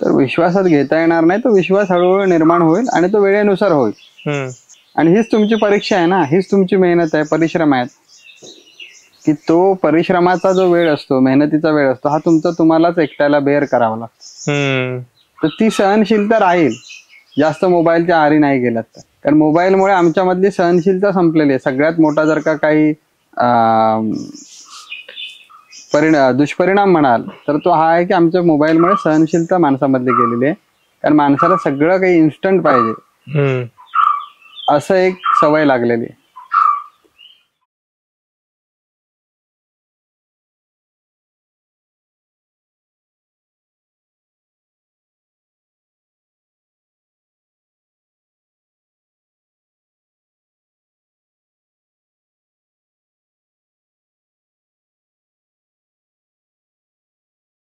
तर विश्वासात घेता येणार नाही, तो विश्वास हळूहळू निर्माण होईल आणि तो वेळेनुसार होईल. आणि हीच तुमची परीक्षा आहे ना, हीच तुमची मेहनत आहे, परिश्रम आहेत की तो परिश्रमाचा जो वेळ असतो, मेहनतीचा वेळ असतो, हा तुम्हालाच एकट्याला बेअर करावा लागतो. तर ती सहनशीलता राहील जास्त मोबाईलच्या आहारी नाही गेलात तर. कारण मोबाईलमुळे आमच्यामधली सहनशीलता संपलेली आहे. सगळ्यात मोठा जर का काही दुष्परिणाम म्हणाल तर तो हा आहे की आमच्या मोबाईलमुळे सहनशीलता माणसामधली गेलेली आहे. कारण माणसाला सगळं काही इन्स्टंट पाहिजे असं एक सवय लागलेली आहे.